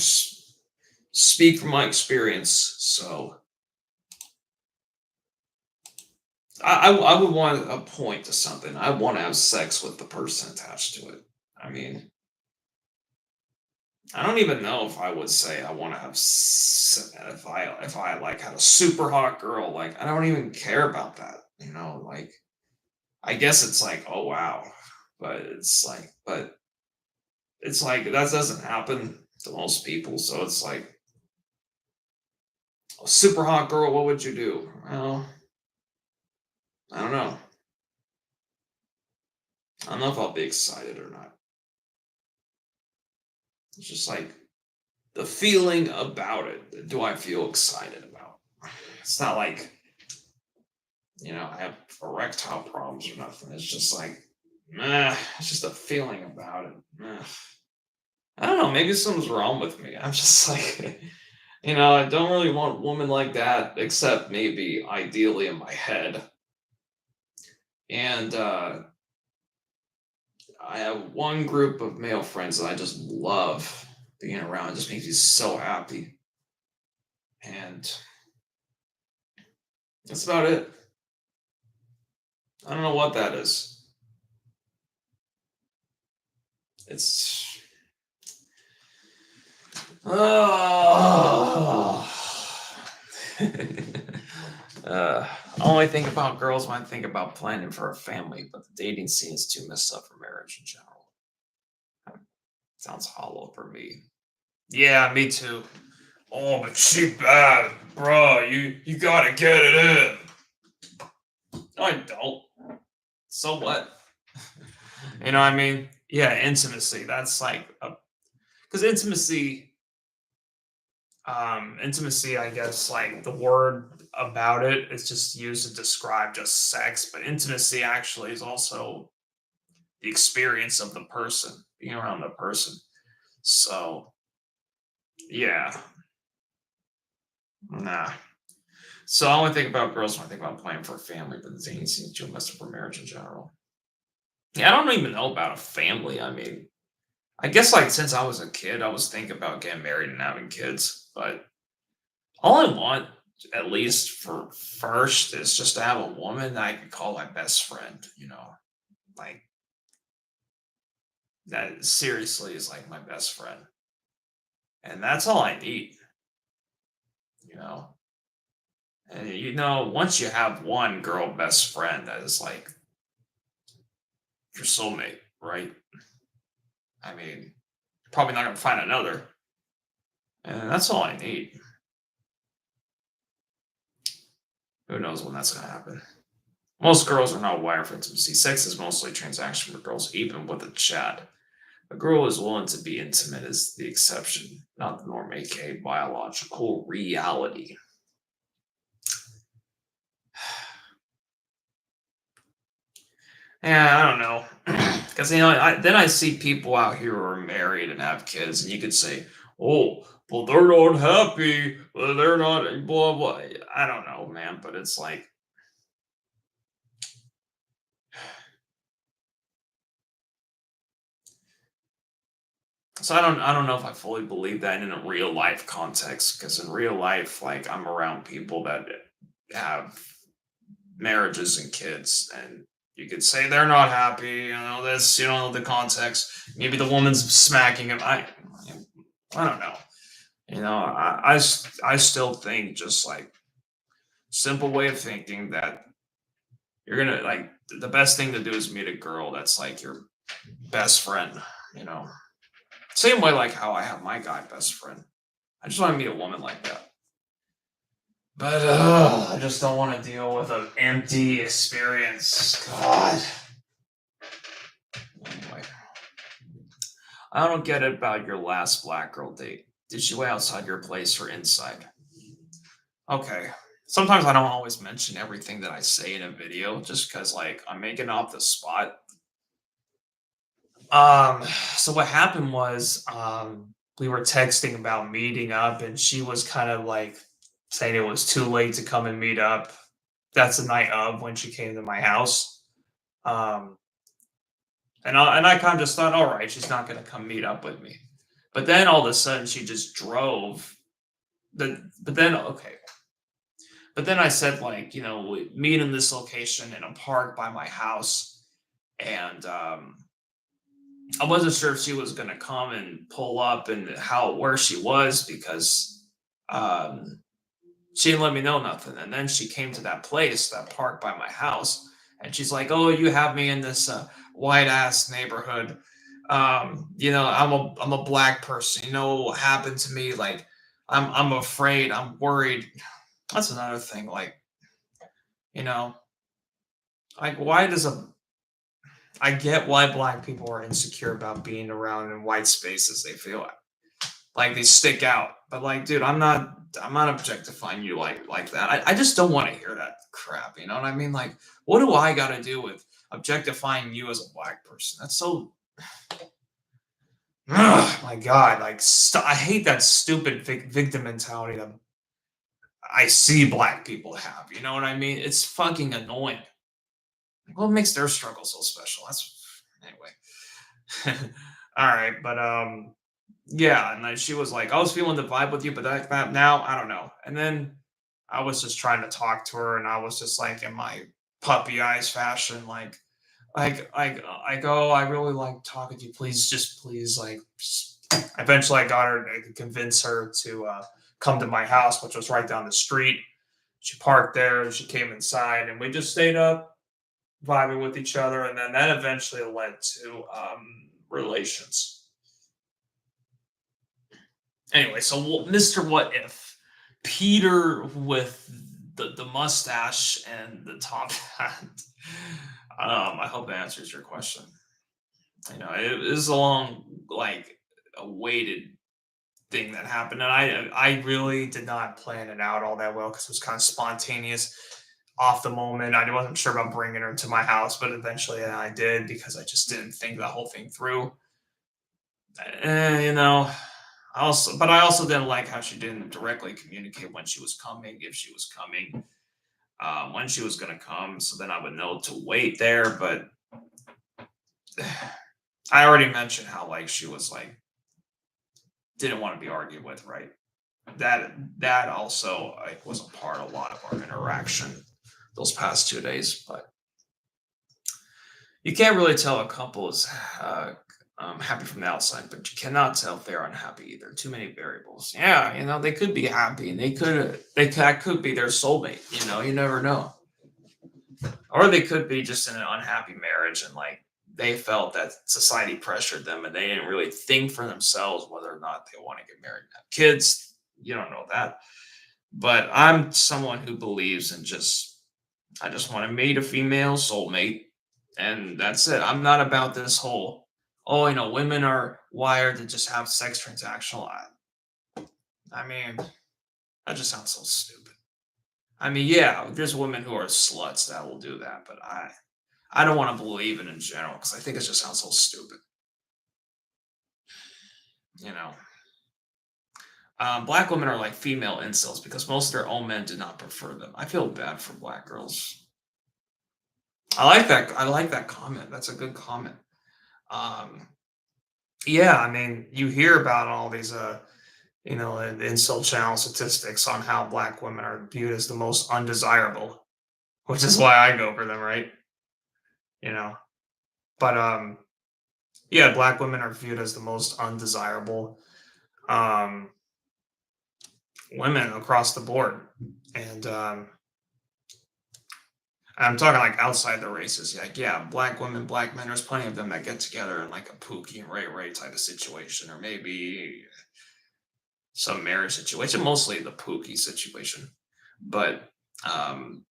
speak from my experience. So I would want a point to something. I want to have sex with the person attached to it. I mean, I don't even know if I would say I want to have if I like had a super hot girl. Like I don't even care about that. Like I guess it's like oh wow, but it's like that doesn't happen to most people. So it's like a super hot girl. What would you do? Well, I don't know. I don't know if I'll be excited or not. It's just like the feeling about it. Do I feel excited about? It's not like, I have erectile problems or nothing. It's just like, meh, it's just a feeling about it. Meh. I don't know. Maybe something's wrong with me. I'm just like, I don't really want a woman like that, except maybe ideally in my head. And I have one group of male friends that I just love being around. It just makes me so happy. And that's about it. I don't know what that is. It's oh. I only think about girls when I think about planning for a family, but the dating scene is too messed up for marriage in general. Sounds hollow for me. Yeah, me too. Oh, but she bad, bro. You gotta get it in. No, I don't. So what? You know what I mean? Yeah, intimacy. That's like because intimacy, I guess, like the word about it is just used to describe just sex, but intimacy actually is also the experience of the person, being around the person. So yeah, nah. So I only think about girls when I think about planning for a family, but the dating scene is too messed up for marriage in general. Yeah, I don't even know about a family. I mean, I guess like since I was a kid, I was thinking about getting married and having kids, but all I want, at least for first, is just to have a woman that I can call my best friend, like that seriously is like my best friend. And that's all I need, you know. And once you have one girl best friend that is like your soulmate, right? I mean, probably not gonna find another. And that's all I need. Who knows when that's gonna happen? Most girls are not wired for intimacy. Sex is mostly a transaction for girls, even with a chat. A girl is willing to be intimate is the exception, not the norm, aka biological reality. Yeah, I don't know. Because, then I see people out here who are married and have kids, and you could say, oh, well, they're not happy. Well, they're not, blah, blah. I don't know, man. But it's like, so I don't know if I fully believe that in a real life context. Because in real life, like, I'm around people that have marriages and kids, and you could say they're not happy, this, the context, maybe the woman's smacking him. I don't know, I still think, just like, simple way of thinking, that you're gonna like the best thing to do is meet a girl that's like your best friend, you know same way like how I have my guy best friend. I just want to meet a woman like that. But I just don't want to deal with an empty experience. God. Anyway, I don't get it about your last black girl date. Did she wait outside your place or inside? Okay. Sometimes I don't always mention everything that I say in a video just because, like, I'm making off the spot. So what happened was, we were texting about meeting up, and she was kind of like saying it was too late to come and meet up. That's the night of when she came to my house. Um, and I kind of just thought, all right, she's not going to come meet up with me. But then all of a sudden, she just drove. But then, okay. But then I said, like, we meet in this location in a park by my house. And I wasn't sure if she was going to come and pull up and where she was, because um, she didn't let me know nothing. And then she came to that place, that park by my house. And she's like, "Oh, you have me in this white ass neighborhood. I'm a black person. You know what happened to me? Like, I'm afraid. I'm worried." That's another thing. Like, you know, like, why does a I get why black people are insecure about being around in white spaces. They feel like they stick out. But like, dude, I'm not objectifying you like that. I just don't want to hear that crap. You know what I mean? Like, what do I got to do with objectifying you as a black person? That's so. Ugh, my God, like I hate that stupid victim mentality that I see black people have. You know what I mean? It's fucking annoying. Like, what makes their struggle so special? That's anyway. All right, but yeah, and then she was like, "I was feeling the vibe with you, but that now I don't know." And then I was just trying to talk to her, and I was just like in my puppy eyes fashion, like, oh, I really like talking to you. Please, just please, like. Eventually, I got her to convince her to come to my house, which was right down the street. She parked there, and she came inside, and we just stayed up vibing with each other, and then that eventually led to relations. Anyway, so Mr. What If, Peter with the mustache and the top hat. I hope that answers your question. You know, it is a long, like, awaited thing that happened, and I really did not plan it out all that well because it was kind of spontaneous, off the moment. I wasn't sure about bringing her to my house, but eventually I did because I just didn't think the whole thing through. You know, I also didn't like how she didn't directly communicate when she was coming, if she was coming, when she was going to come. So then I would know to wait there. But I already mentioned how like she was like didn't want to be argued with, right? That also like was a part of a lot of our interaction those past 2 days. But you can't really tell a couple is uh, happy from the outside, but you cannot tell if they're unhappy either. Too many variables. Yeah, you know they could be happy, and that could be their soulmate. You know, you never know, or they could be just in an unhappy marriage, and like they felt that society pressured them, and they didn't really think for themselves whether or not they want to get married and have kids. You don't know that, but I'm someone who believes in just I just want to meet a female soulmate, and that's it. I'm not about this whole, oh, women are wired to just have sex transactional. I mean, that just sounds so stupid. I mean, yeah, there's women who are sluts that will do that, but I don't want to believe it in general because I think it just sounds so stupid. You know, black women are like female incels because most of their own men do not prefer them. I feel bad for black girls. I like that. I like that comment. That's a good comment. Um, yeah, I mean, you hear about all these, incel channel statistics on how black women are viewed as the most undesirable, which is why I go for them, right? You know, but yeah, black women are viewed as the most undesirable um women across the board, and I'm talking like outside the races. Like, yeah, black women, black men. There's plenty of them that get together in like a Pookie and Ray Ray type of situation, or maybe some marriage situation, mostly the Pookie situation. But um,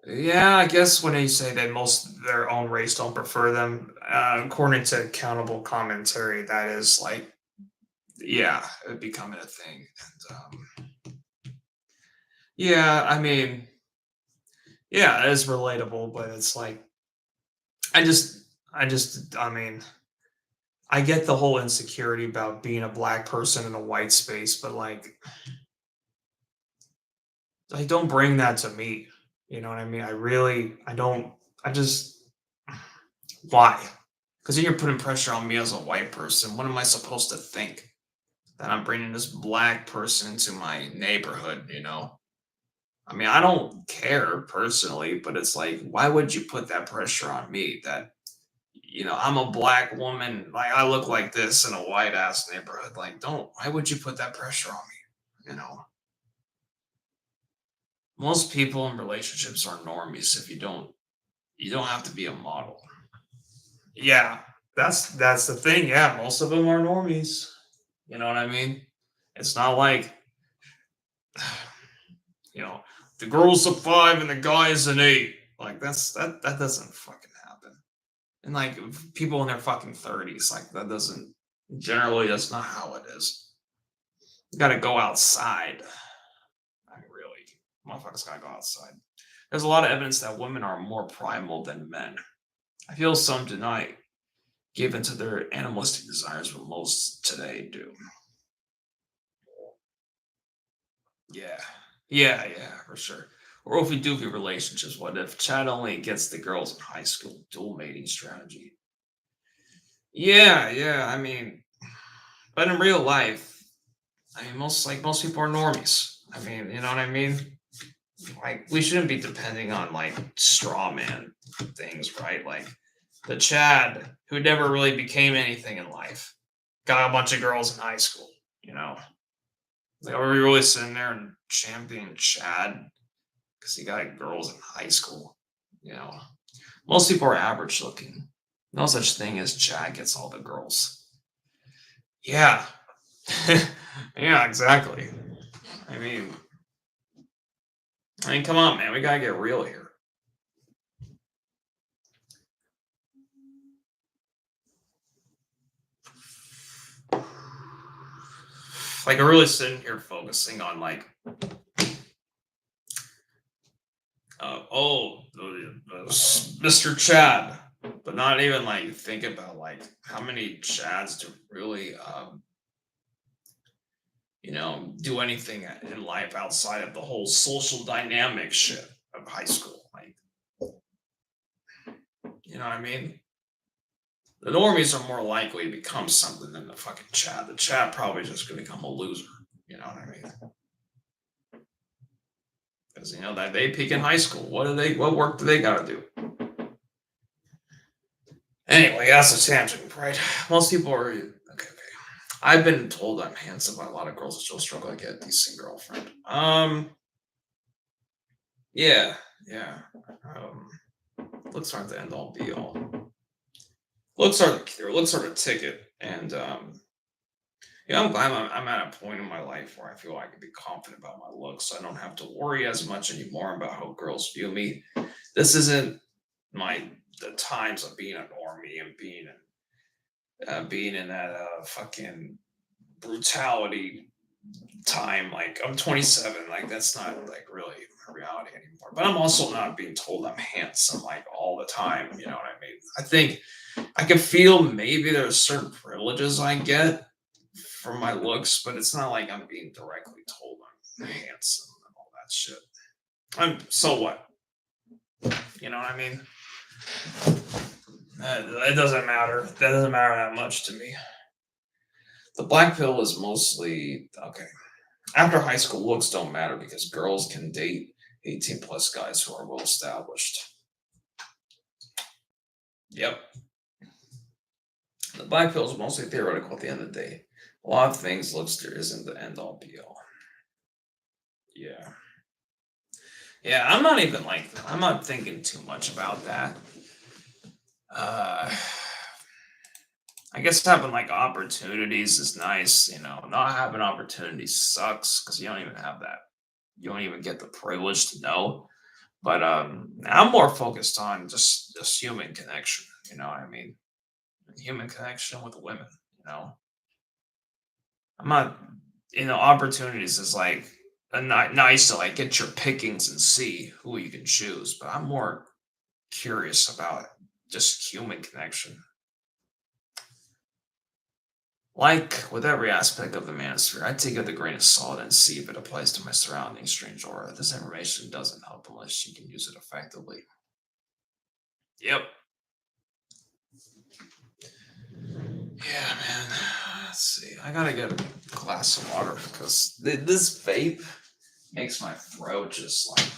yeah, I guess when they say that most their own race don't prefer them, according to accountable commentary, that is like, yeah, it becoming a thing. And yeah, I mean, yeah, it is relatable, but it's like, I mean, I get the whole insecurity about being a black person in a white space, but like don't bring that to me. You know what I mean? I don't, I just, why? Because then you're putting pressure on me as a white person. What am I supposed to think? That I'm bringing this black person into my neighborhood, you know? I mean, I don't care personally, but it's like, why would you put that pressure on me that, I'm a black woman, like I look like this in a white ass neighborhood? Like, why would you put that pressure on me? Most people in relationships are normies if you don't have to be a model. Yeah, that's the thing. Yeah, most of them are normies. You know what I mean? It's not like you know the girl's a 5 and the guy is an 8. Like that doesn't fucking happen. And like people in their fucking 30s, like that doesn't. Generally, that's not how it is. You gotta go outside. I mean, really, motherfuckers gotta go outside. There's a lot of evidence that women are more primal than men. I feel some deny given to their animalistic desires, but most today do. Yeah. Yeah, for sure. Or if we do get relationships, what if Chad only gets the girls in high school? Dual mating strategy. Yeah. I mean, but in real life, I mean, most people are normies. I mean, you know what I mean? Like, we shouldn't be depending on like straw man things, right? Like the Chad who never really became anything in life, got a bunch of girls in high school. You know, like, are we really sitting there and championing Chad because he got girls in high school? You know, most people are average looking. No such thing as Chad gets all the girls. Yeah, yeah, exactly. I mean, come on, man, we gotta get real here. Like, I'm really sitting here focusing on like, Mr. Chad, but not even like think about like how many Chads do really, do anything in life outside of the whole social dynamic shit of high school. Like, you know what I mean? The normies are more likely to become something than the fucking Chad. The Chad probably just gonna become a loser. You know what I mean? Because that they peak in high school. What do they? What work do they gotta do? Anyway, that's a tangent, right? Most people are okay. I've been told I'm handsome by a lot of girls that still struggle to get a decent girlfriend. Yeah, yeah. Um, looks aren't the end all be all. Looks are the ticket, and I'm glad I'm at a point in my life where I feel I can be confident about my looks. So I don't have to worry as much anymore about how girls view me. This isn't my the times of being a normie and being in that fucking brutality time. Like, I'm 27, like that's not like really a reality anymore. But I'm also not being told I'm handsome like all the time. You know what I mean? I think I can feel maybe there's certain privileges I get from my looks, but it's not like I'm being directly told I'm handsome and all that shit. I'm so what? You know what I mean? It doesn't matter. That doesn't matter that much to me. The black pill is mostly okay. After high school, looks don't matter because girls can date 18 plus guys who are well established. Yep. The black pill is mostly theoretical at the end of the day. A lot of things looks there isn't the end all be all. Yeah. Yeah, I'm not thinking too much about that. Uh I guess having like opportunities is nice, Not having opportunities sucks because you don't even have that. You don't even get the privilege to know. But I'm more focused on just human connection. You know what I mean? Human connection with women. You know, I'm not. Opportunities is like nice to like get your pickings and see who you can choose. But I'm more curious about just human connection. Like with every aspect of the manosphere, I take it with a grain of salt and see if it applies to my surroundings, strange aura. This information doesn't help unless you can use it effectively. Yep. Yeah, man. Let's see. I gotta get a glass of water because this vape makes my throat just like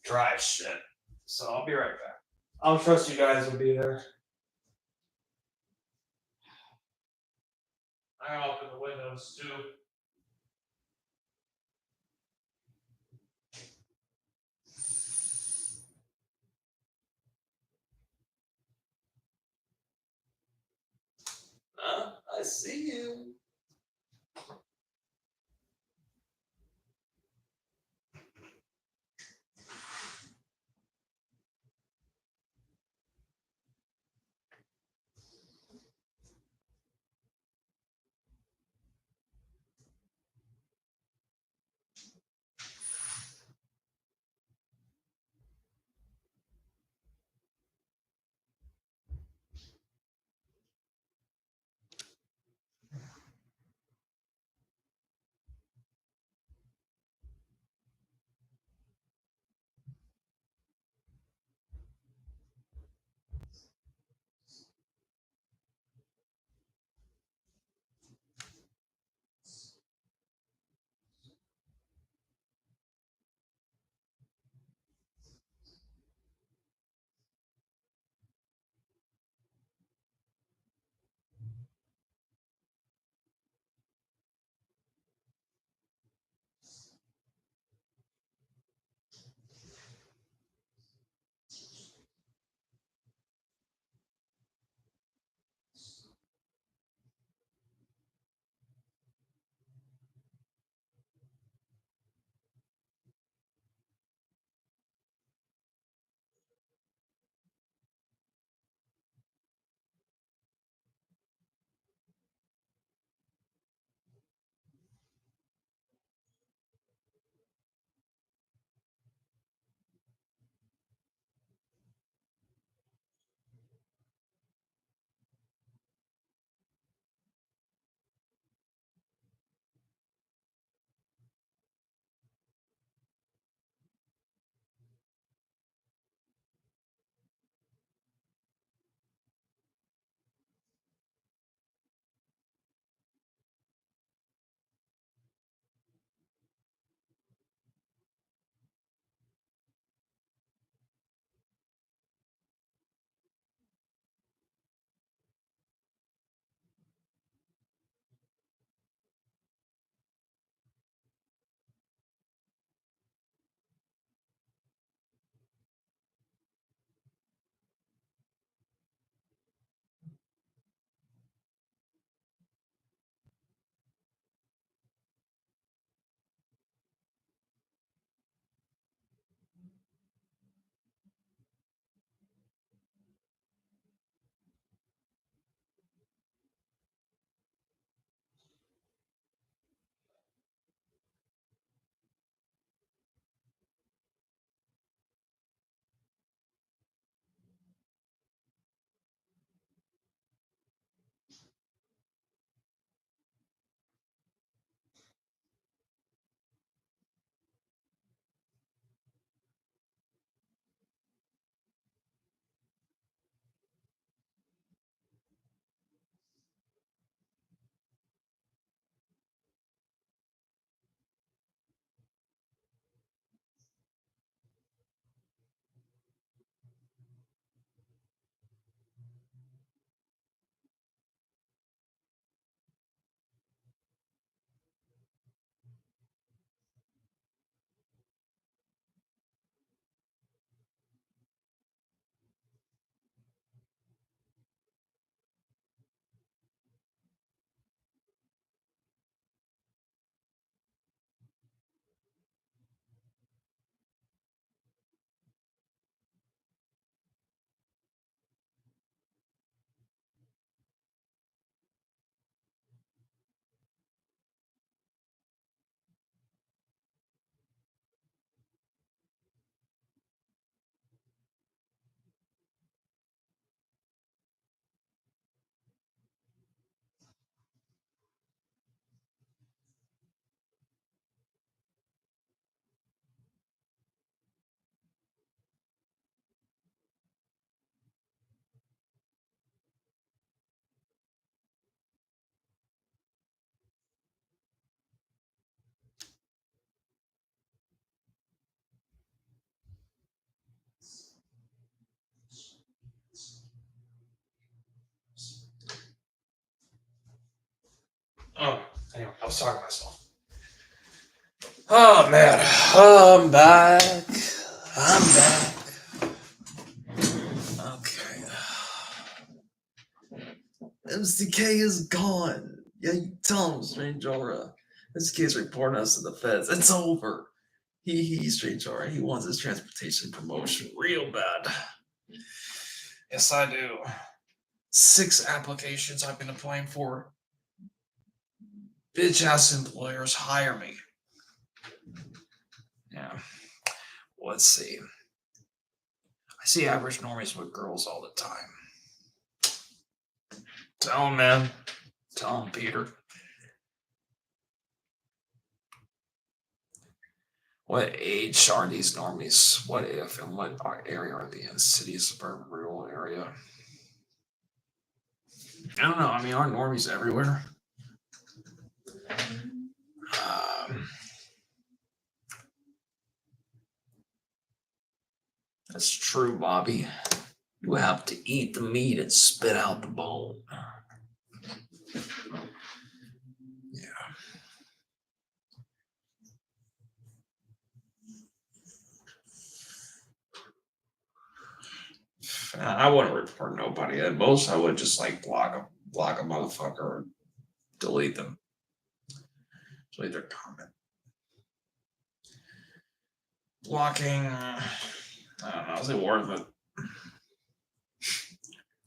dry as shit. So I'll be right back. I'll trust you guys will be there. I open the windows too. I see you. Oh, anyway, I was talking to myself. Oh man, I'm back. I'm back. Okay. MCK is gone. Yeah, you tell him, Strange Aura. MCK's reporting us to the feds. It's over. He's Strange Aura. He wants his transportation promotion real bad. Yes, I do. 6 applications I've been applying for. Bitch ass employers hire me. Yeah. Let's see. I see average normies with girls all the time. Tell him, man. Tell him, Peter. What age are these normies? What if and what area are they in? City, suburban, rural area? I don't know. I mean, aren't normies everywhere? That's true, Bobby. You have to eat the meat and spit out the bone. I wouldn't report nobody. At most, I would just like block a motherfucker, or delete them. Delete their comment. Blocking. I don't know. Is it worth it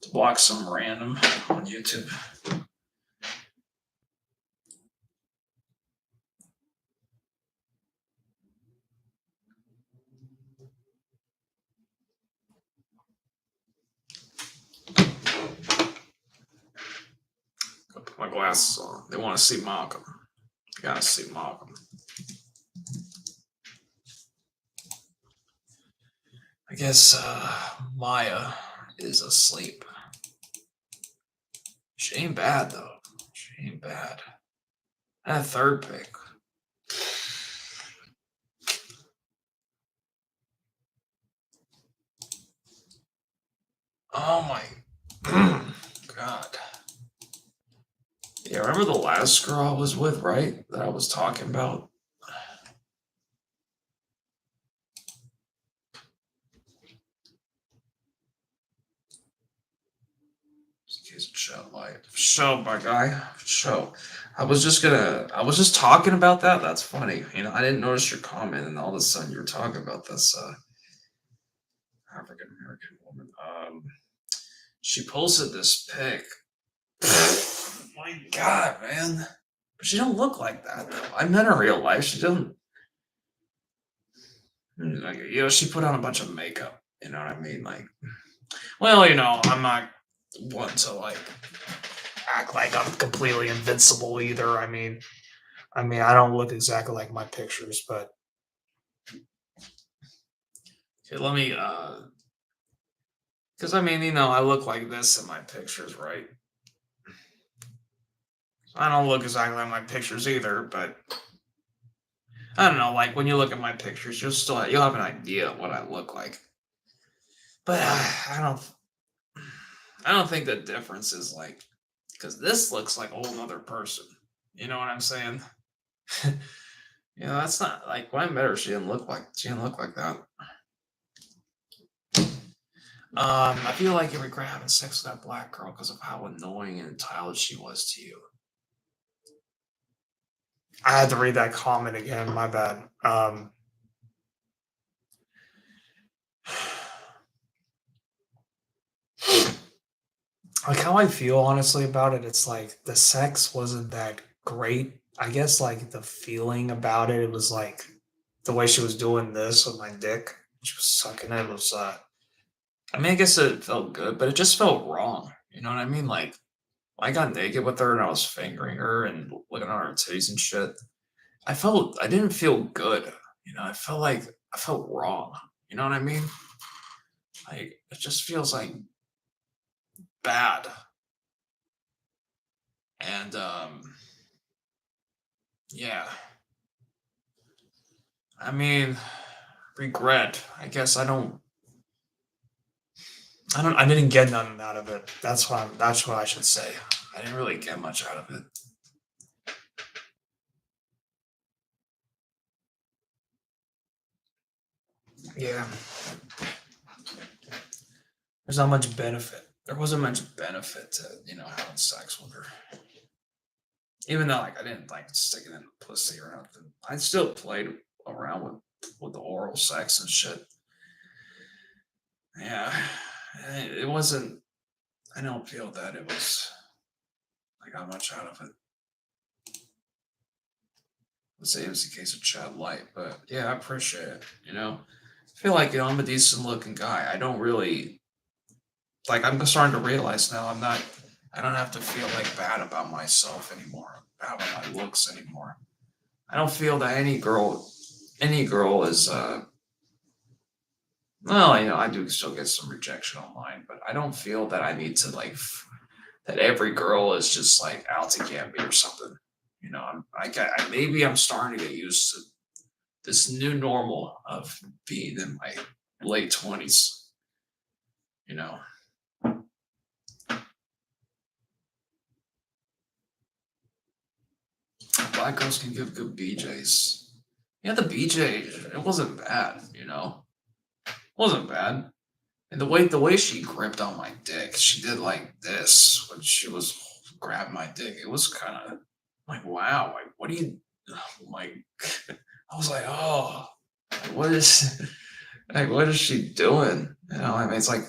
to block some random on YouTube? Put my glasses on. They want to see Malcolm. You gotta see Malcolm. I guess Maya is asleep. She ain't bad though. She ain't bad. That third pick. Oh my god. Yeah, remember the last girl I was with, right? That I was talking about? Show, my guy. Show. I was just talking about that. That's funny. You know, I didn't notice your comment, and all of a sudden you were talking about this African American woman. She posted this pic. My God, man. But she don't look like that though. I met her in real life. She doesn't. Like, you know, she put on a bunch of makeup. You know what I mean? Like, well, you know, I'm not one to like act like I'm completely invincible either. I mean, I don't look exactly like my pictures, but okay, let me because I mean, you know, I look like this in my pictures, right? I don't look exactly like my pictures either, but I don't know. Like when you look at my pictures, you'll have an idea of what I look like. But I don't think the difference is like because this looks like a whole other person. You know what I'm saying? You know, that's not like when I met her, she didn't look like that. I feel like you regret having sex with that black girl because of how annoying and entitled she was to you. I had to read that comment again. My bad. Like how I feel honestly about it, it's like the sex wasn't that great. I guess like the feeling about it was like the way she was doing this with my dick. She was sucking it was I mean I guess it felt good, but it just felt wrong. You know what I mean? Like I got naked with her and I was fingering her and looking at her titties and shit. I didn't feel good. You know, I felt wrong. You know what I mean? Like it just feels like bad. And yeah. I mean, regret. I guess I didn't get nothing out of it. That's what I should say. I didn't really get much out of it. Yeah, there's not much benefit. There wasn't much benefit to having sex with her. Even though like I didn't like sticking in the pussy or nothing, I still played around with the oral sex and shit. Yeah, it wasn't. I don't feel that it was. I got much out of it. Let's say it was a case of Chad Light, but yeah, I appreciate it. I feel like I'm a decent looking guy. I don't really like. I'm starting to realize now. I'm not. I don't have to feel like bad about myself anymore. Bad about my looks anymore. I don't feel that any girl is. Well, I do still get some rejection online, but I don't feel that I need to that every girl is just like out to get me or something. Maybe I'm starting to get used to this new normal of being in my late 20s. You know, black girls can give good BJs. Yeah, the BJ, it wasn't bad. It wasn't bad. And the way she gripped on my dick, she did like this when she was grabbing my dick. It was kind of like, wow, like what do you like? I was like, oh, like, what is like what is she doing? I mean, it's like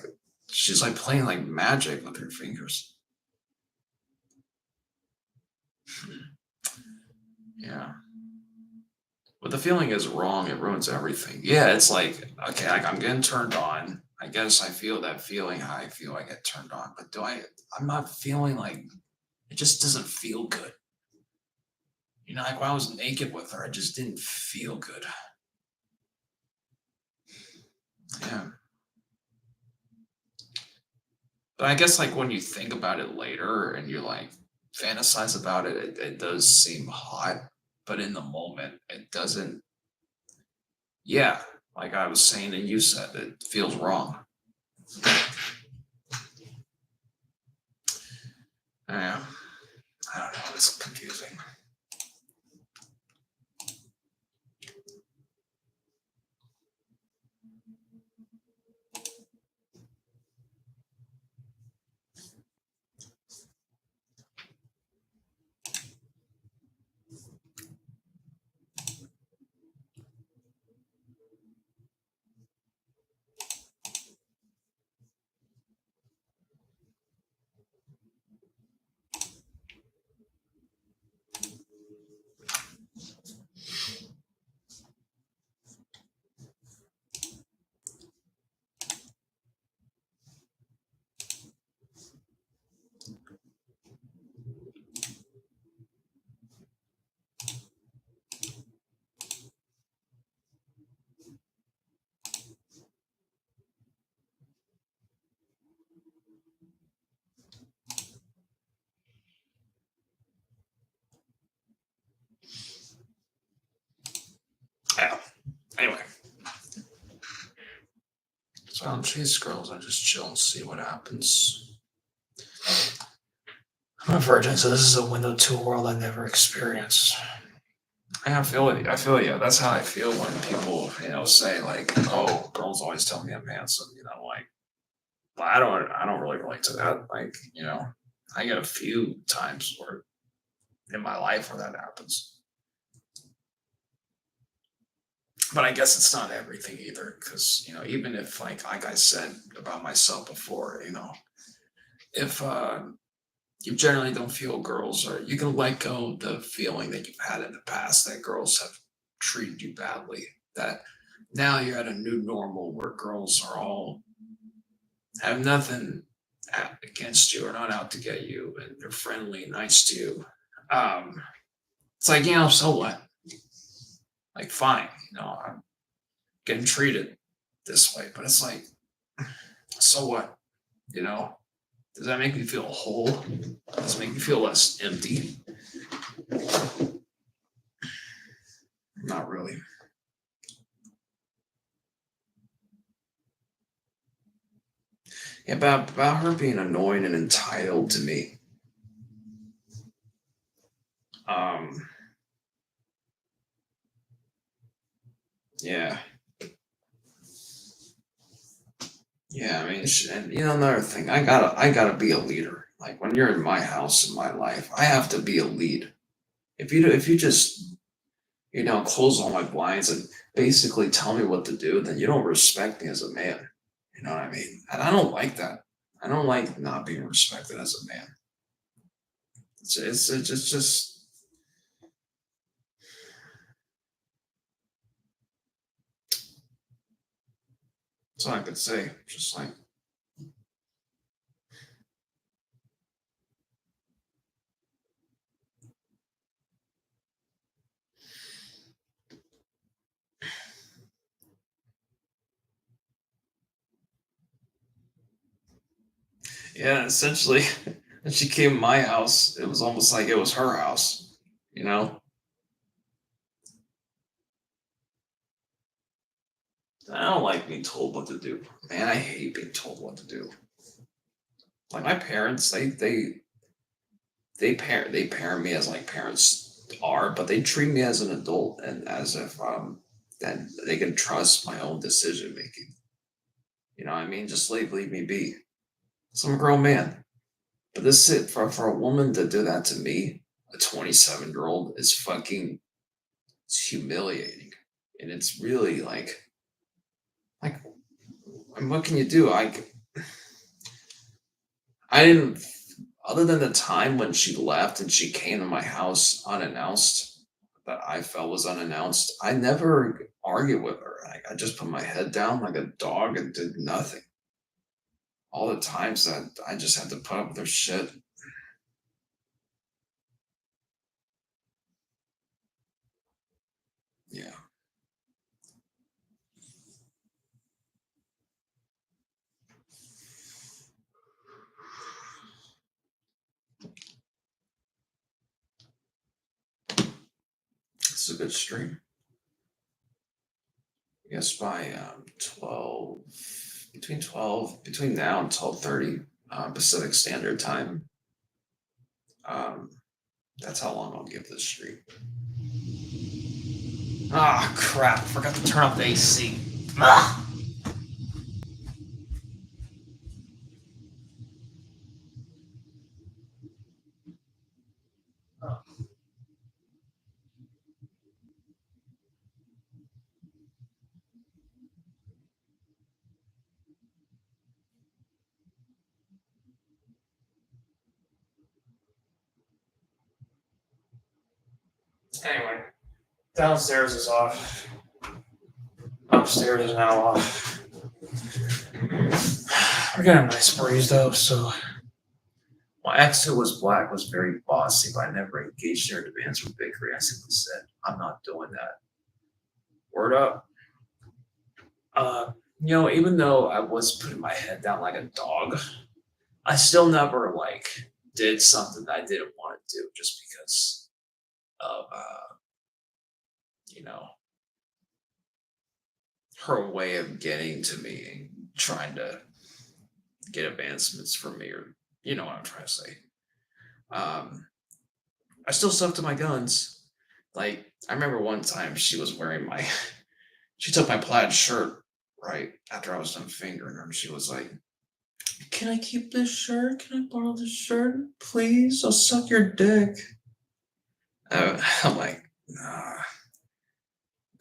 she's like playing like magic with her fingers. Yeah, but the feeling is wrong. It ruins everything. Yeah, it's like okay, like I'm getting turned on. I guess I feel that feeling how I feel I get turned on, but do I? I'm not feeling like it just doesn't feel good. Like when I was naked with her, I just didn't feel good. Yeah. But I guess like when you think about it later and you like fantasize about it, it does seem hot. But in the moment, it doesn't. Yeah. Like I was saying and you said, it feels wrong. Yeah. I don't know. It's confusing. Yeah. Anyway. So I don't chase girls. I just chill and see what happens. I'm a virgin, so this is a window to a world I never experienced. Yeah, I feel it. I feel yeah. That's how I feel when people, say like, "Oh, girls always tell me I'm handsome." Like, but I don't really relate to that. Like, I get a few times where in my life where that happens, but I guess it's not everything either. Because even if like I said about myself before, if you generally don't feel girls, or you can let go of the feeling that you've had in the past that girls have treated you badly. That now you're at a new normal where girls are all have nothing against you or not out to get you, and they're friendly, nice to you. Um, it's like so what? Like, fine, I'm getting treated this way, but it's like, so what? You know, does that make me feel whole? Does it make me feel less empty? Not really. Yeah, about her being annoying and entitled to me. Um, yeah, Yeah, I mean, and another thing, I gotta be a leader. Like when you're in my house in my life, I have to be a lead. If you just close all my blinds and basically tell me what to do, then you don't respect me as a man. You know what I mean? And I don't like that. I don't like not being respected as a man. It's just that's all I could say. Just like yeah, essentially, when she came to my house, it was almost like it was her house. You know, I don't like being told what to do. Man, I hate being told what to do. Like my parents, they parent me as like parents are, but they treat me as an adult and as if that they can trust my own decision making. You know what I mean? Just leave me be. So I'm a grown man. But this it for a woman to do that to me, a 27-year old, is fucking it's humiliating. And it's really like I mean, what can you do? I didn't other than the time when she left and she came to my house unannounced that I felt was unannounced, I never argued with her. Like I just put my head down like a dog and did nothing. All the times that I just had to put up with her shit. Yeah, it's a good stream. I guess by 12, between now and 12:30 Pacific Standard Time. Um, that's how long I'll give this stream. Ah, crap! Forgot to turn off the AC. Ah! Anyway, downstairs is off. Upstairs is now off. We're getting a nice breeze though, so my ex who was black was very bossy, but I never engaged her demands from bakery. I simply said, I'm not doing that. Word up. Uh, even though I was putting my head down like a dog, I still never did something that I didn't want to do just because of you know, her way of getting to me and trying to get advancements from me or you know what I'm trying to say. Um I still stuck to my guns. Like I remember one time she was wearing my she took my plaid shirt right after I was done fingering her and she was like, can I keep this shirt? Can I borrow this shirt? Please? I'll suck your dick. I'm like, nah,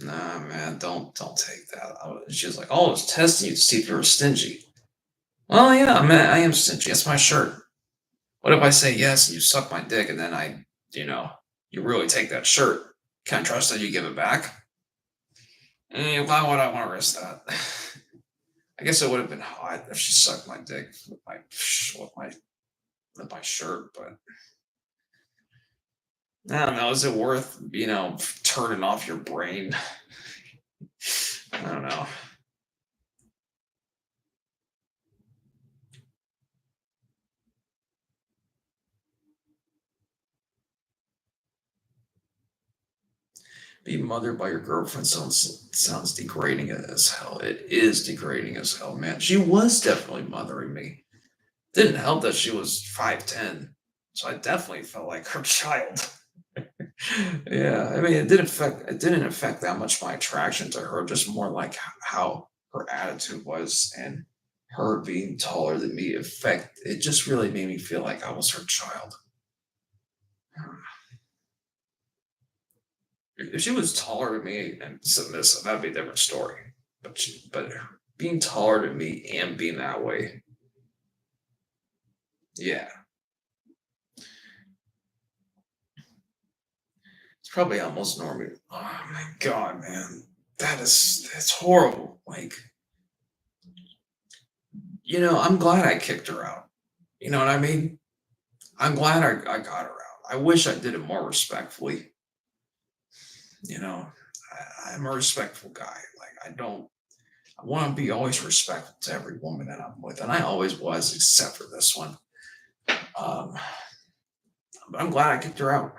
man, don't take that. She was like, oh, I was testing you to see if you were stingy. Well, yeah, I am stingy. That's my shirt. What if I say yes and you suck my dick and then you know, you really take that shirt? Can I trust that you give it back? Why would I want to risk that? I guess it would have been hot if she sucked my dick with my shirt, but I don't know. Is it worth turning off your brain? I don't know. Being mothered by your girlfriend sounds degrading as hell. It is degrading as hell, man. She was definitely mothering me. Didn't help that she was 5'10", so I definitely felt like her child. Yeah, I mean, it didn't affect that much my attraction to her, just more like how her attitude was, and her being taller than me it just really made me feel like I was her child. If she was taller than me and submissive, that'd be a different story. But being taller than me and being that way, yeah, it's probably almost normal. Oh my god, man, that's horrible. Like, I'm glad I kicked her out. You know what I mean? I'm glad I got her out. I wish I did it more respectfully. You know, I'm a respectful guy. Like, I want to be always respectful to every woman that I'm with, and I always was, except for this one. Um, but I'm glad I kicked her out.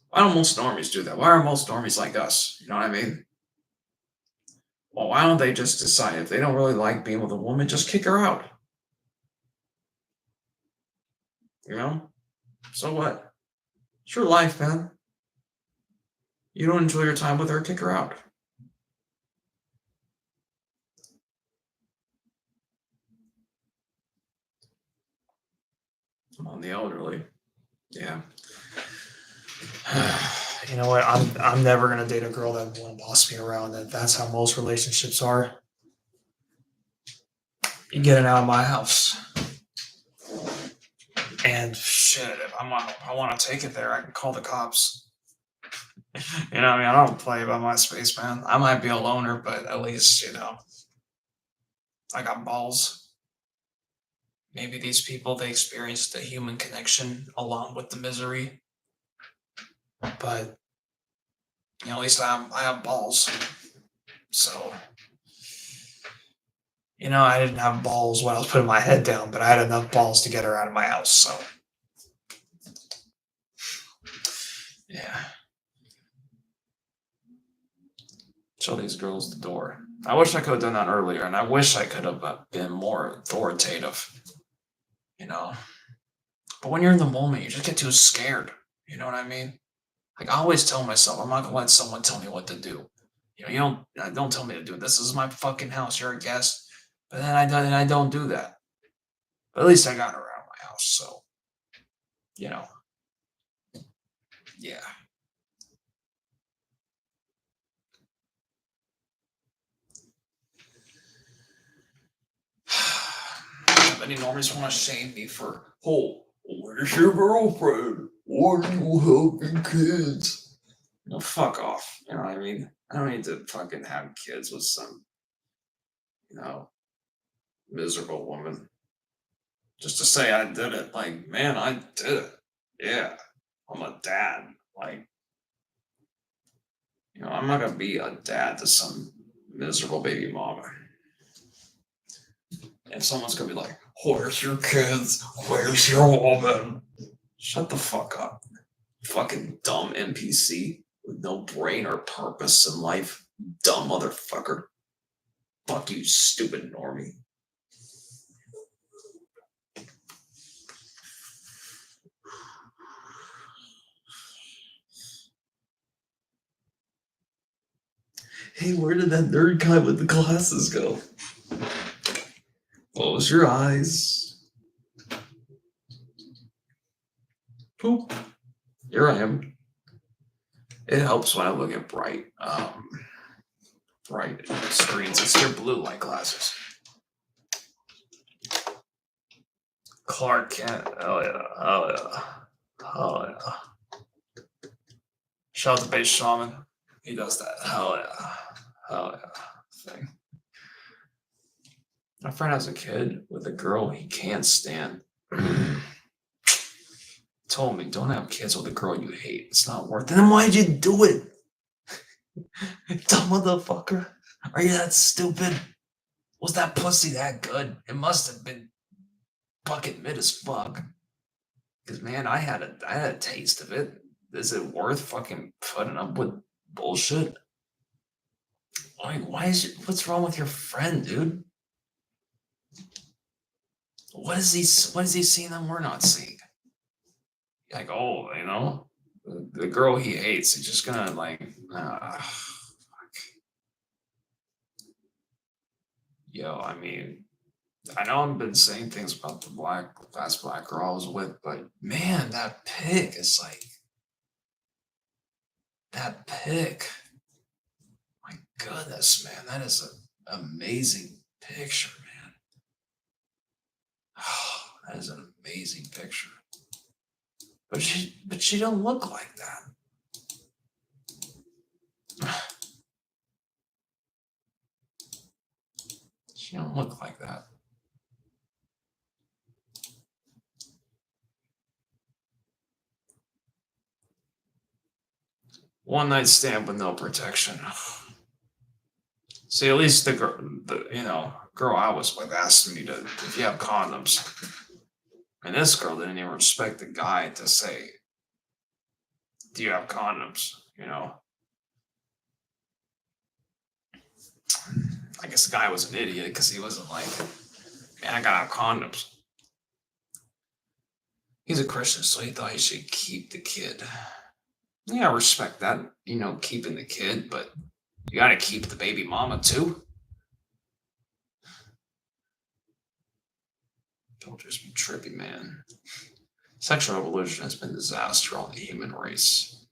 Why don't most normies do that? Why are most normies like us? You know what I mean? Well, why don't they just decide if they don't really like being with a woman, just kick her out? You know? So what? It's your life, man. You don't enjoy your time with her, kick her out. I'm on the elderly. Yeah. You know what? I'm never gonna date a girl that won't boss me around. That's how most relationships are. You getting out of my house. And shit, if I want to take it there, I can call the cops. You know what I mean? I don't play about my space, man. I might be a loner, but at least, I got balls. Maybe these people, they experienced the human connection along with the misery. But, at least I have balls. So, I didn't have balls when I was putting my head down, but I had enough balls to get her out of my house. So, yeah. Show these girls the door. I wish I could have done that earlier, and I wish I could have been more authoritative, you know. But when you're in the moment, you just get too scared. You know what I mean? Like, I always tell myself, I'm not gonna let someone tell me what to do. Don't tell me to do this. This is my fucking house. You're a guest. But then I don't do that. But at least I got her out of my house. So, you know, yeah. Many normies want to shame me for, oh, where's your girlfriend? Why are you helping kids? Fuck off. You know what I mean? I don't need to fucking have kids with some, you know, miserable woman. Just to say I did it. Like, man, I did it. Yeah. I'm a dad. Like, I'm not gonna be a dad to some miserable baby mama. And someone's gonna be like, where's your kids? Where's your woman? Shut the fuck up. Fucking dumb NPC with no brain or purpose in life. Dumb motherfucker. Fuck you, stupid normie. Hey, where did that nerd guy with the glasses go? Close your eyes. Poop. Here I am. It helps when I look at bright screens. It's your blue light glasses. Clark Kent. Oh yeah. Oh yeah. Oh yeah. Shout out to Base Shaman. He does that. Hell yeah. Hell yeah. Thing. My friend has a kid with a girl he can't stand. Told me, don't have kids with a girl you hate. It's not worth it. Then why'd you do it? Dumb motherfucker. Are you that stupid? Was that pussy that good? It must have been bucket mid as fuck. Because man, I had a taste of it. Is it worth fucking putting up with bullshit? Like, what's wrong with your friend, dude? What is he seeing that we're not seeing? Like, oh, the girl he hates, he's just gonna, like, fuck. Yo, I mean, I know I've been saying things about the last black girl I was with, but man, that pic is like that pic. My goodness, man, that is an amazing picture, man. That is an amazing picture. But she don't look like that. She don't look like that. One night stand with no protection. See, at least the girl I was with asked me to if you have condoms, and this girl didn't even respect the guy to say, "Do you have condoms?" You know, I guess the guy was an idiot because he wasn't like, "Man, I gotta have condoms." He's a Christian, so he thought he should keep the kid. Yeah, I respect that, keeping the kid, but you gotta keep the baby mama too. Don't just be trippy, man. Sexual evolution has been a disaster on the human race.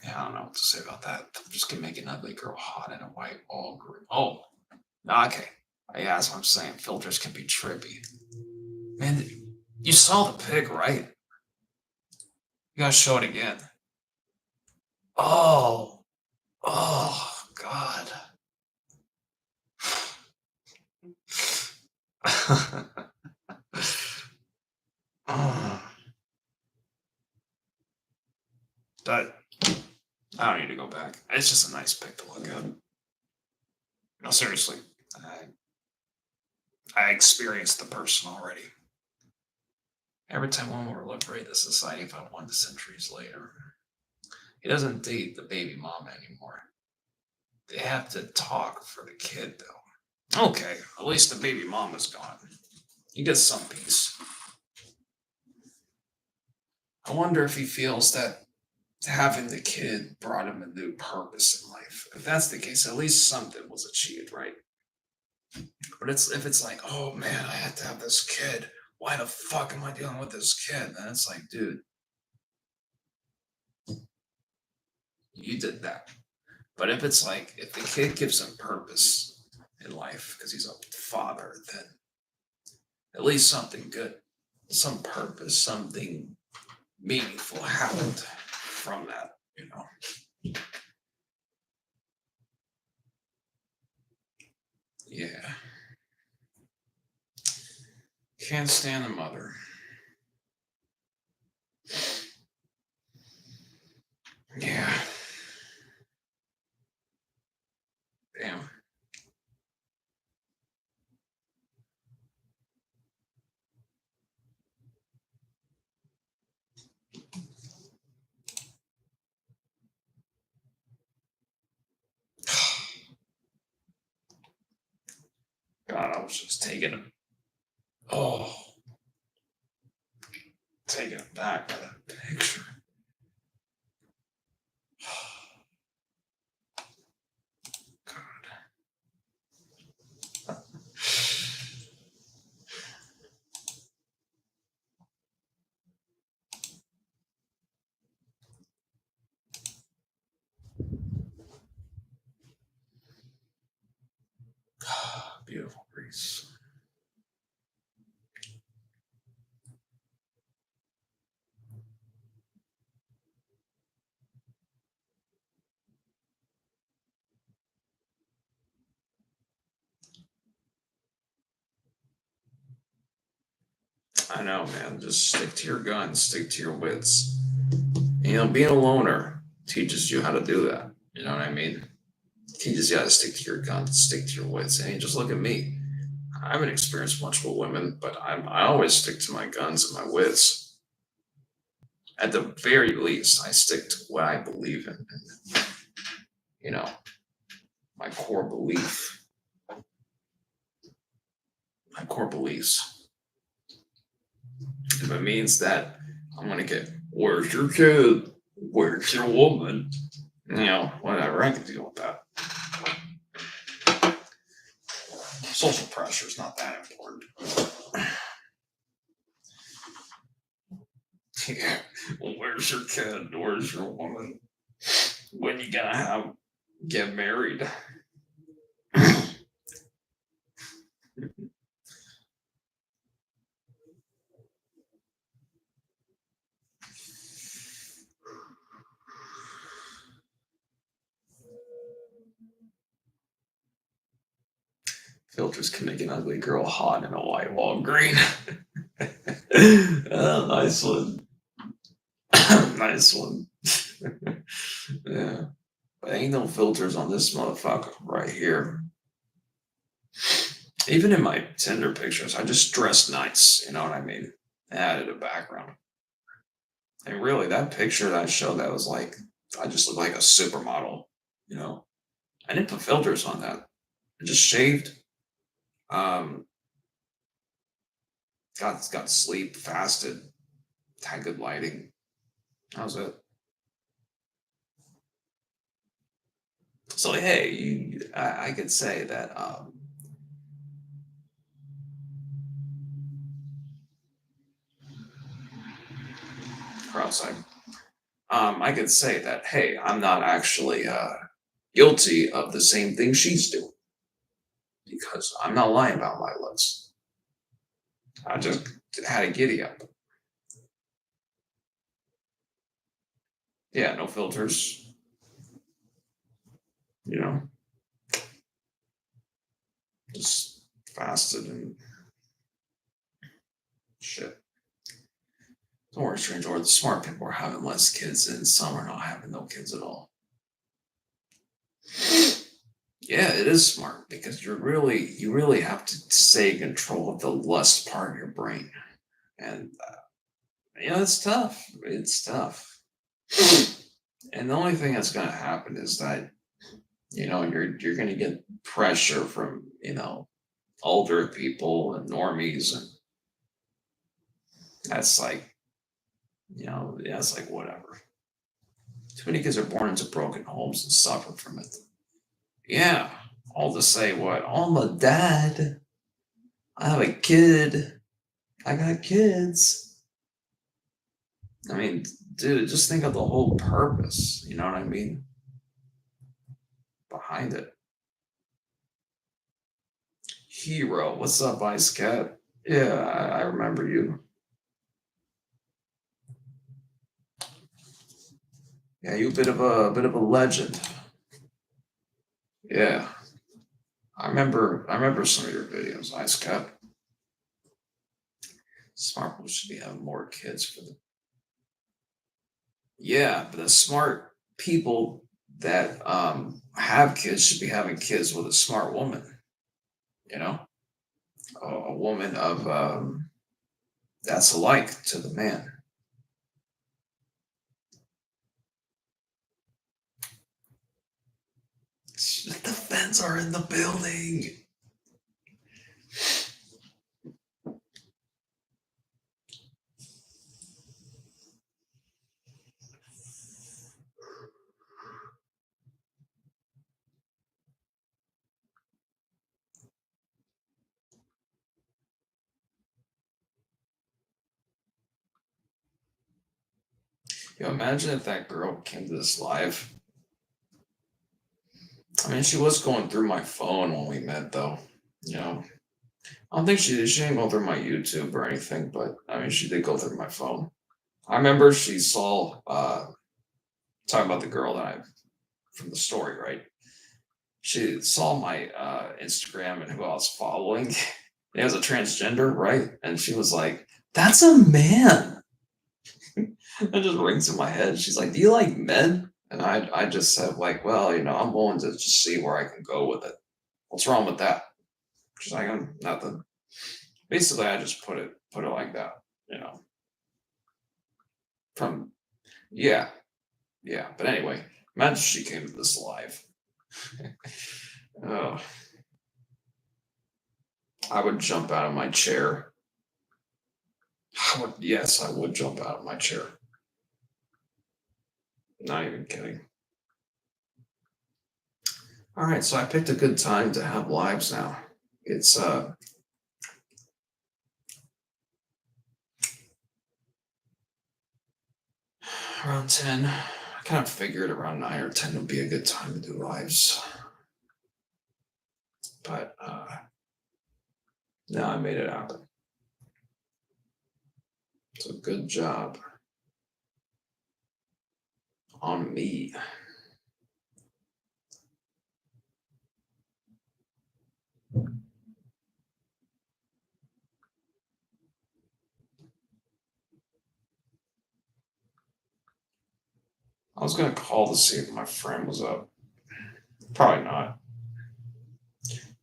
Yeah, I don't know what to say about that. Just can make an ugly girl hot and a white all group. Oh, okay. Yeah, that's what I'm saying. Filters can be trippy. Man, you saw the pig, right? You gotta show it again. Oh, oh, God. Oh, that I don't need to go back. It's just a nice pic to look at. No, seriously. I experienced the person already. Every time one will liberate the society found one centuries later. He doesn't date the baby mama anymore. They have to talk for the kid, though. Okay, at least the baby mama's gone. He gets some peace. I wonder if he feels that having the kid brought him a new purpose in life. If that's the case, at least something was achieved, right? But if it's like, oh man, I had to have this kid. Why the fuck am I dealing with this kid? And it's like, dude, you did that. But if it's like, if the kid gives him purpose in life because he's a father, then at least something good, some purpose, something meaningful happened from that. Yeah. Can't stand the mother. Yeah. Damn. God, I was just taking it. Oh, taken aback by that picture. God. Beautiful Greece. I know, man. Just stick to your guns, stick to your wits. Being a loner teaches you how to do that. You know what I mean? Teaches you how to stick to your guns, stick to your wits. And just look at me. I haven't experienced much with women, but I always stick to my guns and my wits. At the very least, I stick to what I believe in. And, you know, my core belief, my core beliefs. If it means that I'm gonna get, where's your kid? Where's your woman? Whatever. I can deal with that. social pressure is not that important. Yeah. Well, where's your kid? Where's your woman? When you gonna get married? Filters can make an ugly girl hot in a white wall green. Oh, nice one. Nice one. Yeah. But ain't no filters on this motherfucker right here. Even in my Tinder pictures, I just dress nice. You know what I mean? Added a background. And really, that picture that I showed, that was like, I just look like a supermodel. You know, I didn't put filters on that. I just shaved. Um, got sleep, fasted, had good lighting. That was it. So hey, I could say that we're outside. I could say that hey, I'm not actually guilty of the same thing she's doing because I'm not lying about my looks. I just had a giddy up. Yeah, no filters. You know, just fasted and shit. Don't worry, stranger. The smart people are having less kids, and some are not having no kids at all. Yeah, it is smart because you really have to stay in control of the lust part of your brain, and it's tough. It's tough. And the only thing that's going to happen is that you're going to get pressure from older people and normies, and that's like yeah, it's like whatever. Too many kids are born into broken homes and suffer from it. Yeah, all to say what? Oh, I'm a dad. I have a kid. I got kids. I mean, dude, just think of the whole purpose. You know what I mean? Behind it. Hero, what's up, Ice Cat? Yeah, I remember you. Yeah, you a bit of a legend. Yeah, I remember some of your videos, Ice Cat. Smart people should be having more kids for the. Yeah, but the smart people that have kids should be having kids with a smart woman. You know, a woman of that's alike to the man. The fans are in the building. Imagine if that girl came to this live. I mean, she was going through my phone when we met, though. You know, I don't think she didn't go through my YouTube or anything, but I mean, she did go through my phone. I remember she saw talking about the girl that I from the story, right? She saw my Instagram and who I was following. It was a transgender, right? And she was like, "That's a man." It just rings in my head. She's like, "Do you like men?" And I just said like, "Well, I'm willing to just see where I can go with it. What's wrong with that?" She's like, Nothing." Basically, I just put it like that. You know, from yeah, yeah. But anyway, imagine she came to this live. Oh, I would jump out of my chair. Yes, I would jump out of my chair. Not even kidding. All right, so I picked a good time to have lives now. It's around 10. I kind of figured around 9 or 10 would be a good time to do lives. But no, I made it happen. So good job on me. I was gonna call to see if my friend was up. Probably not.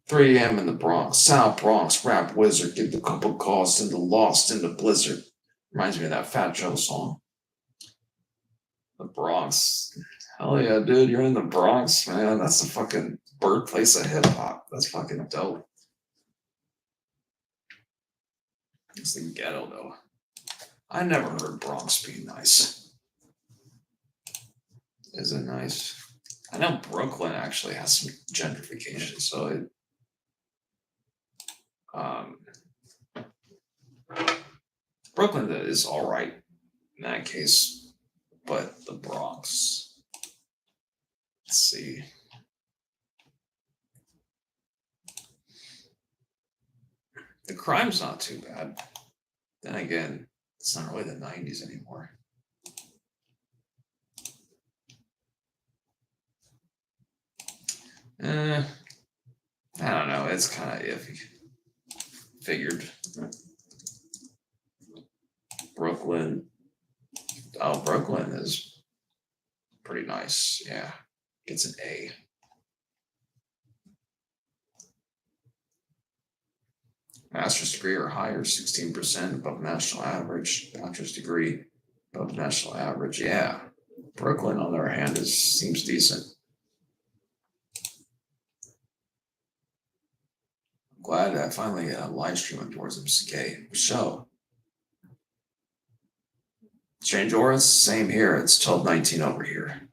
3 a.m. in the Bronx, South Bronx, rap wizard, give the couple calls into Lost in the Blizzard. Reminds me of that Fat Joe song. The Bronx. Hell yeah, dude, you're in the Bronx, man. That's the fucking birthplace of hip hop. That's fucking dope. It's the ghetto, though. I never heard Bronx being nice. Is it nice? I know Brooklyn actually has some gentrification, so it. Um, Brooklyn is all right in that case, but the Bronx. Let's see. The crime's not too bad. Then again, it's not really the 90s anymore. I don't know. It's kind of iffy. Figured. Brooklyn. Oh, Brooklyn is pretty nice. Yeah. Gets an A. Master's degree or higher, 16% above national average. Bachelor's degree above national average. Yeah. Brooklyn, on the other hand, seems decent. I'm glad I finally live streaming towards MCK show. Strange auras, same here. It's 12:19 over here.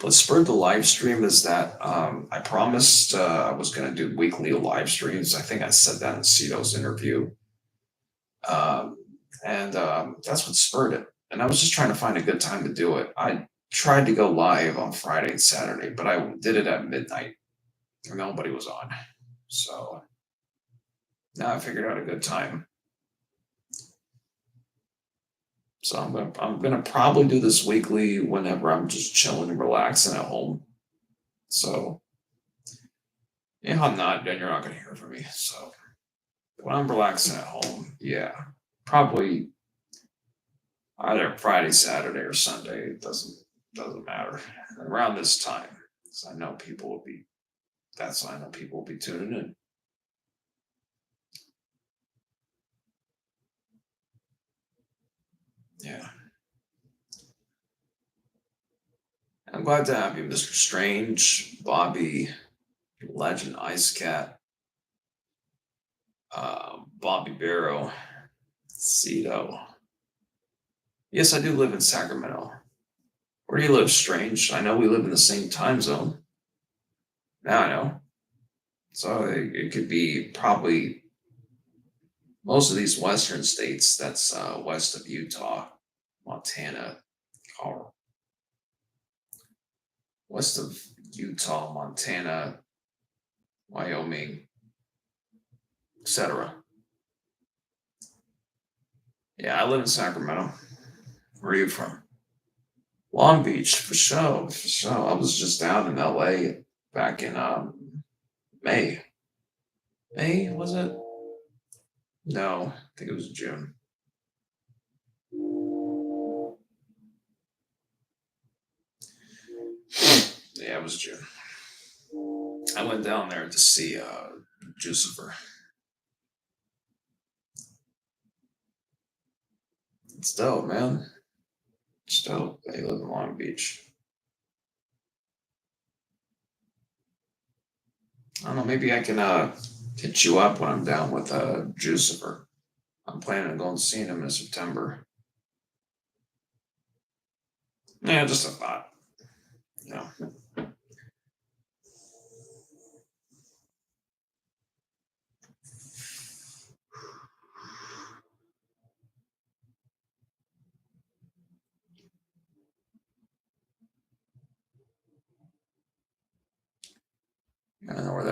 What spurred the live stream is that I promised I was going to do weekly live streams. I think I said that in Cito's interview. And that's what spurred it. And I was just trying to find a good time to do it. I tried to go live on Friday and Saturday, but I did it at midnight and nobody was on. So now I figured out a good time. So I'm gonna probably do this weekly whenever I'm just chilling and relaxing at home. So if I'm not, then you're not gonna hear from me. So when I'm relaxing at home, yeah, probably either Friday, Saturday, or Sunday. It doesn't matter. Around this time, because I know people will be. That's why I know people will be tuning in. Yeah. I'm glad to have you, Mr. Strange, Bobby, Legend Ice Cat, Bobby Barrow, Cito. Yes, I do live in Sacramento. Where do you live, Strange? I know we live in the same time zone. Now I know. So it could be probably most of these western states that's west of Utah, Montana, Colorado. West of Utah, Montana, Wyoming, etc. Yeah, I live in Sacramento. Where are you from? Long Beach, for sure, for sure. I was just down in LA back in May. May, was it? No, I think it was June. Yeah, it was June. I went down there to see Jucifer. It's dope, man. It's dope. They live in Long Beach. I don't know. Maybe I can hit you up when I'm down with Jucifer. I'm planning on going to see him in September. Yeah, just a thought. You know.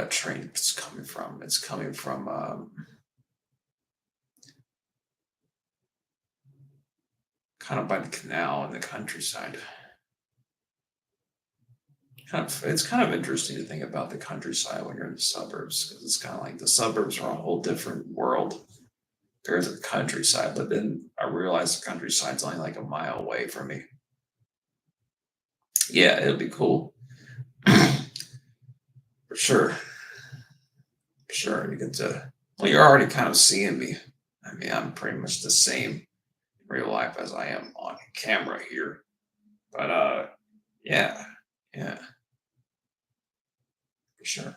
that train is coming from. It's coming from kind of by the canal in the countryside. It's kind of interesting to think about the countryside when you're in the suburbs because it's kind of like the suburbs are a whole different world compared to the countryside. But then I realized the countryside's only like a mile away from me. Yeah, it'll be cool for sure. For sure, you get to. Well, you're already kind of seeing me. I mean, I'm pretty much the same in real life as I am on camera here. But yeah, yeah, for sure.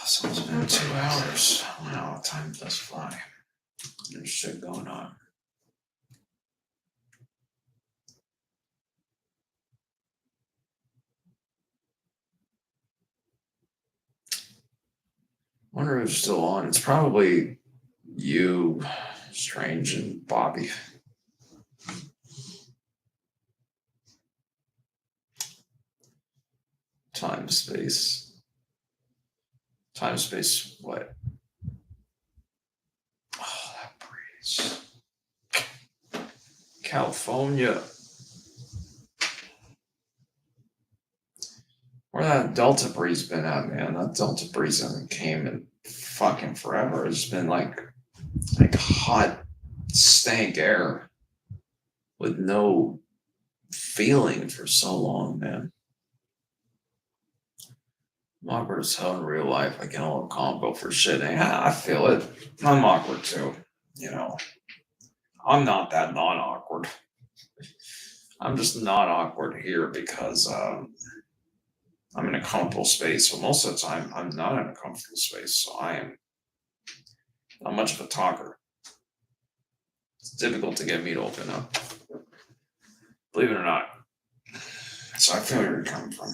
So it's been 2 hours. Wow, time does fly. There's shit going on. Wonder who's still on. It's probably you, Strange, and Bobby. Time, space. Time, space, what? Oh, that breeze. California. Where that Delta breeze been at, man? That Delta breeze hasn't came in fucking forever. It's been like hot, stank air with no feeling for so long, man. I'm awkward as hell in real life. I get a little combo for shit. And I feel it. I'm awkward too. You know, I'm not that non awkward. I'm just not awkward here because I'm in a comfortable space. So most of the time, I'm not in a comfortable space. So I am not much of a talker. It's difficult to get me to open up, believe it or not. So I feel where you're coming from.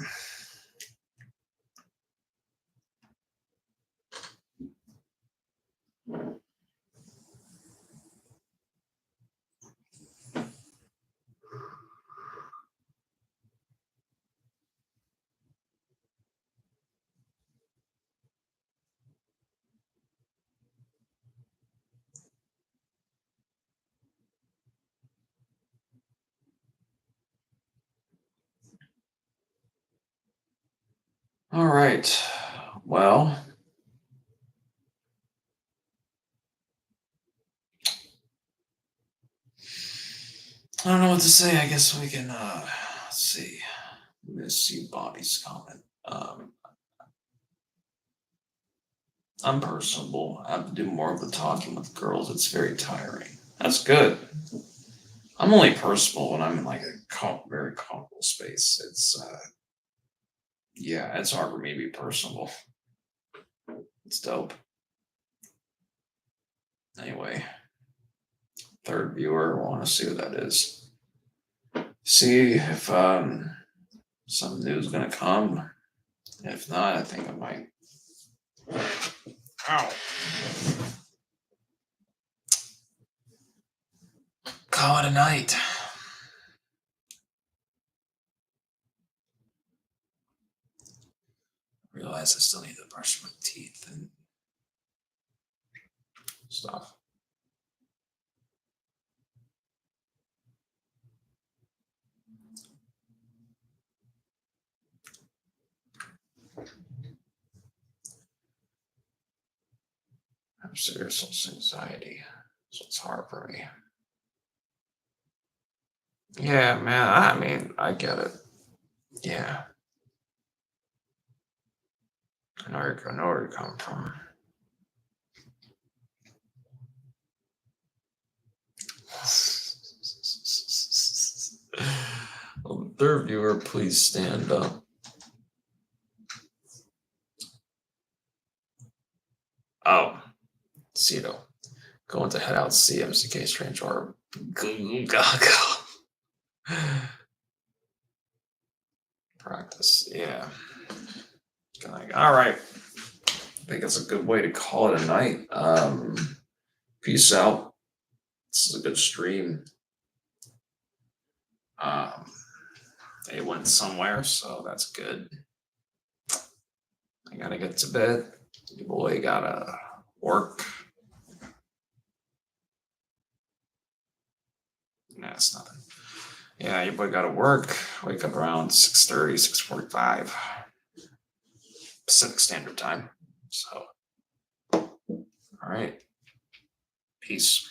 All right. Well, I don't know what to say. I guess we can let's see. Let's see Bobby's comment. I'm personable. I have to do more of the talking with girls. It's very tiring. That's good. I'm only personable when I'm in like a very comfortable space. It's yeah, it's hard for me to be personable. It's dope. Anyway, third viewer, want to see what that is. See if something new is gonna come. If not, I think I might. Ow. Call it a night. Realize I still need to brush my teeth and stuff. I have serious anxiety, so it's hard for me. Yeah, man. I mean, I get it. Yeah, I know where you're coming from. Well, third viewer, please stand up. Oh, Cito. Going to head out see MCK Strange or Gaga. Practice, yeah. All right. I think it's a good way to call it a night. Peace out. This is a good stream. They went somewhere, so that's good. I gotta get to bed. Your boy gotta work. Nah, it's nothing. Yeah, your boy gotta work. Wake up around 6:30, 6:45 Pacific Standard Time. So, all right. Peace.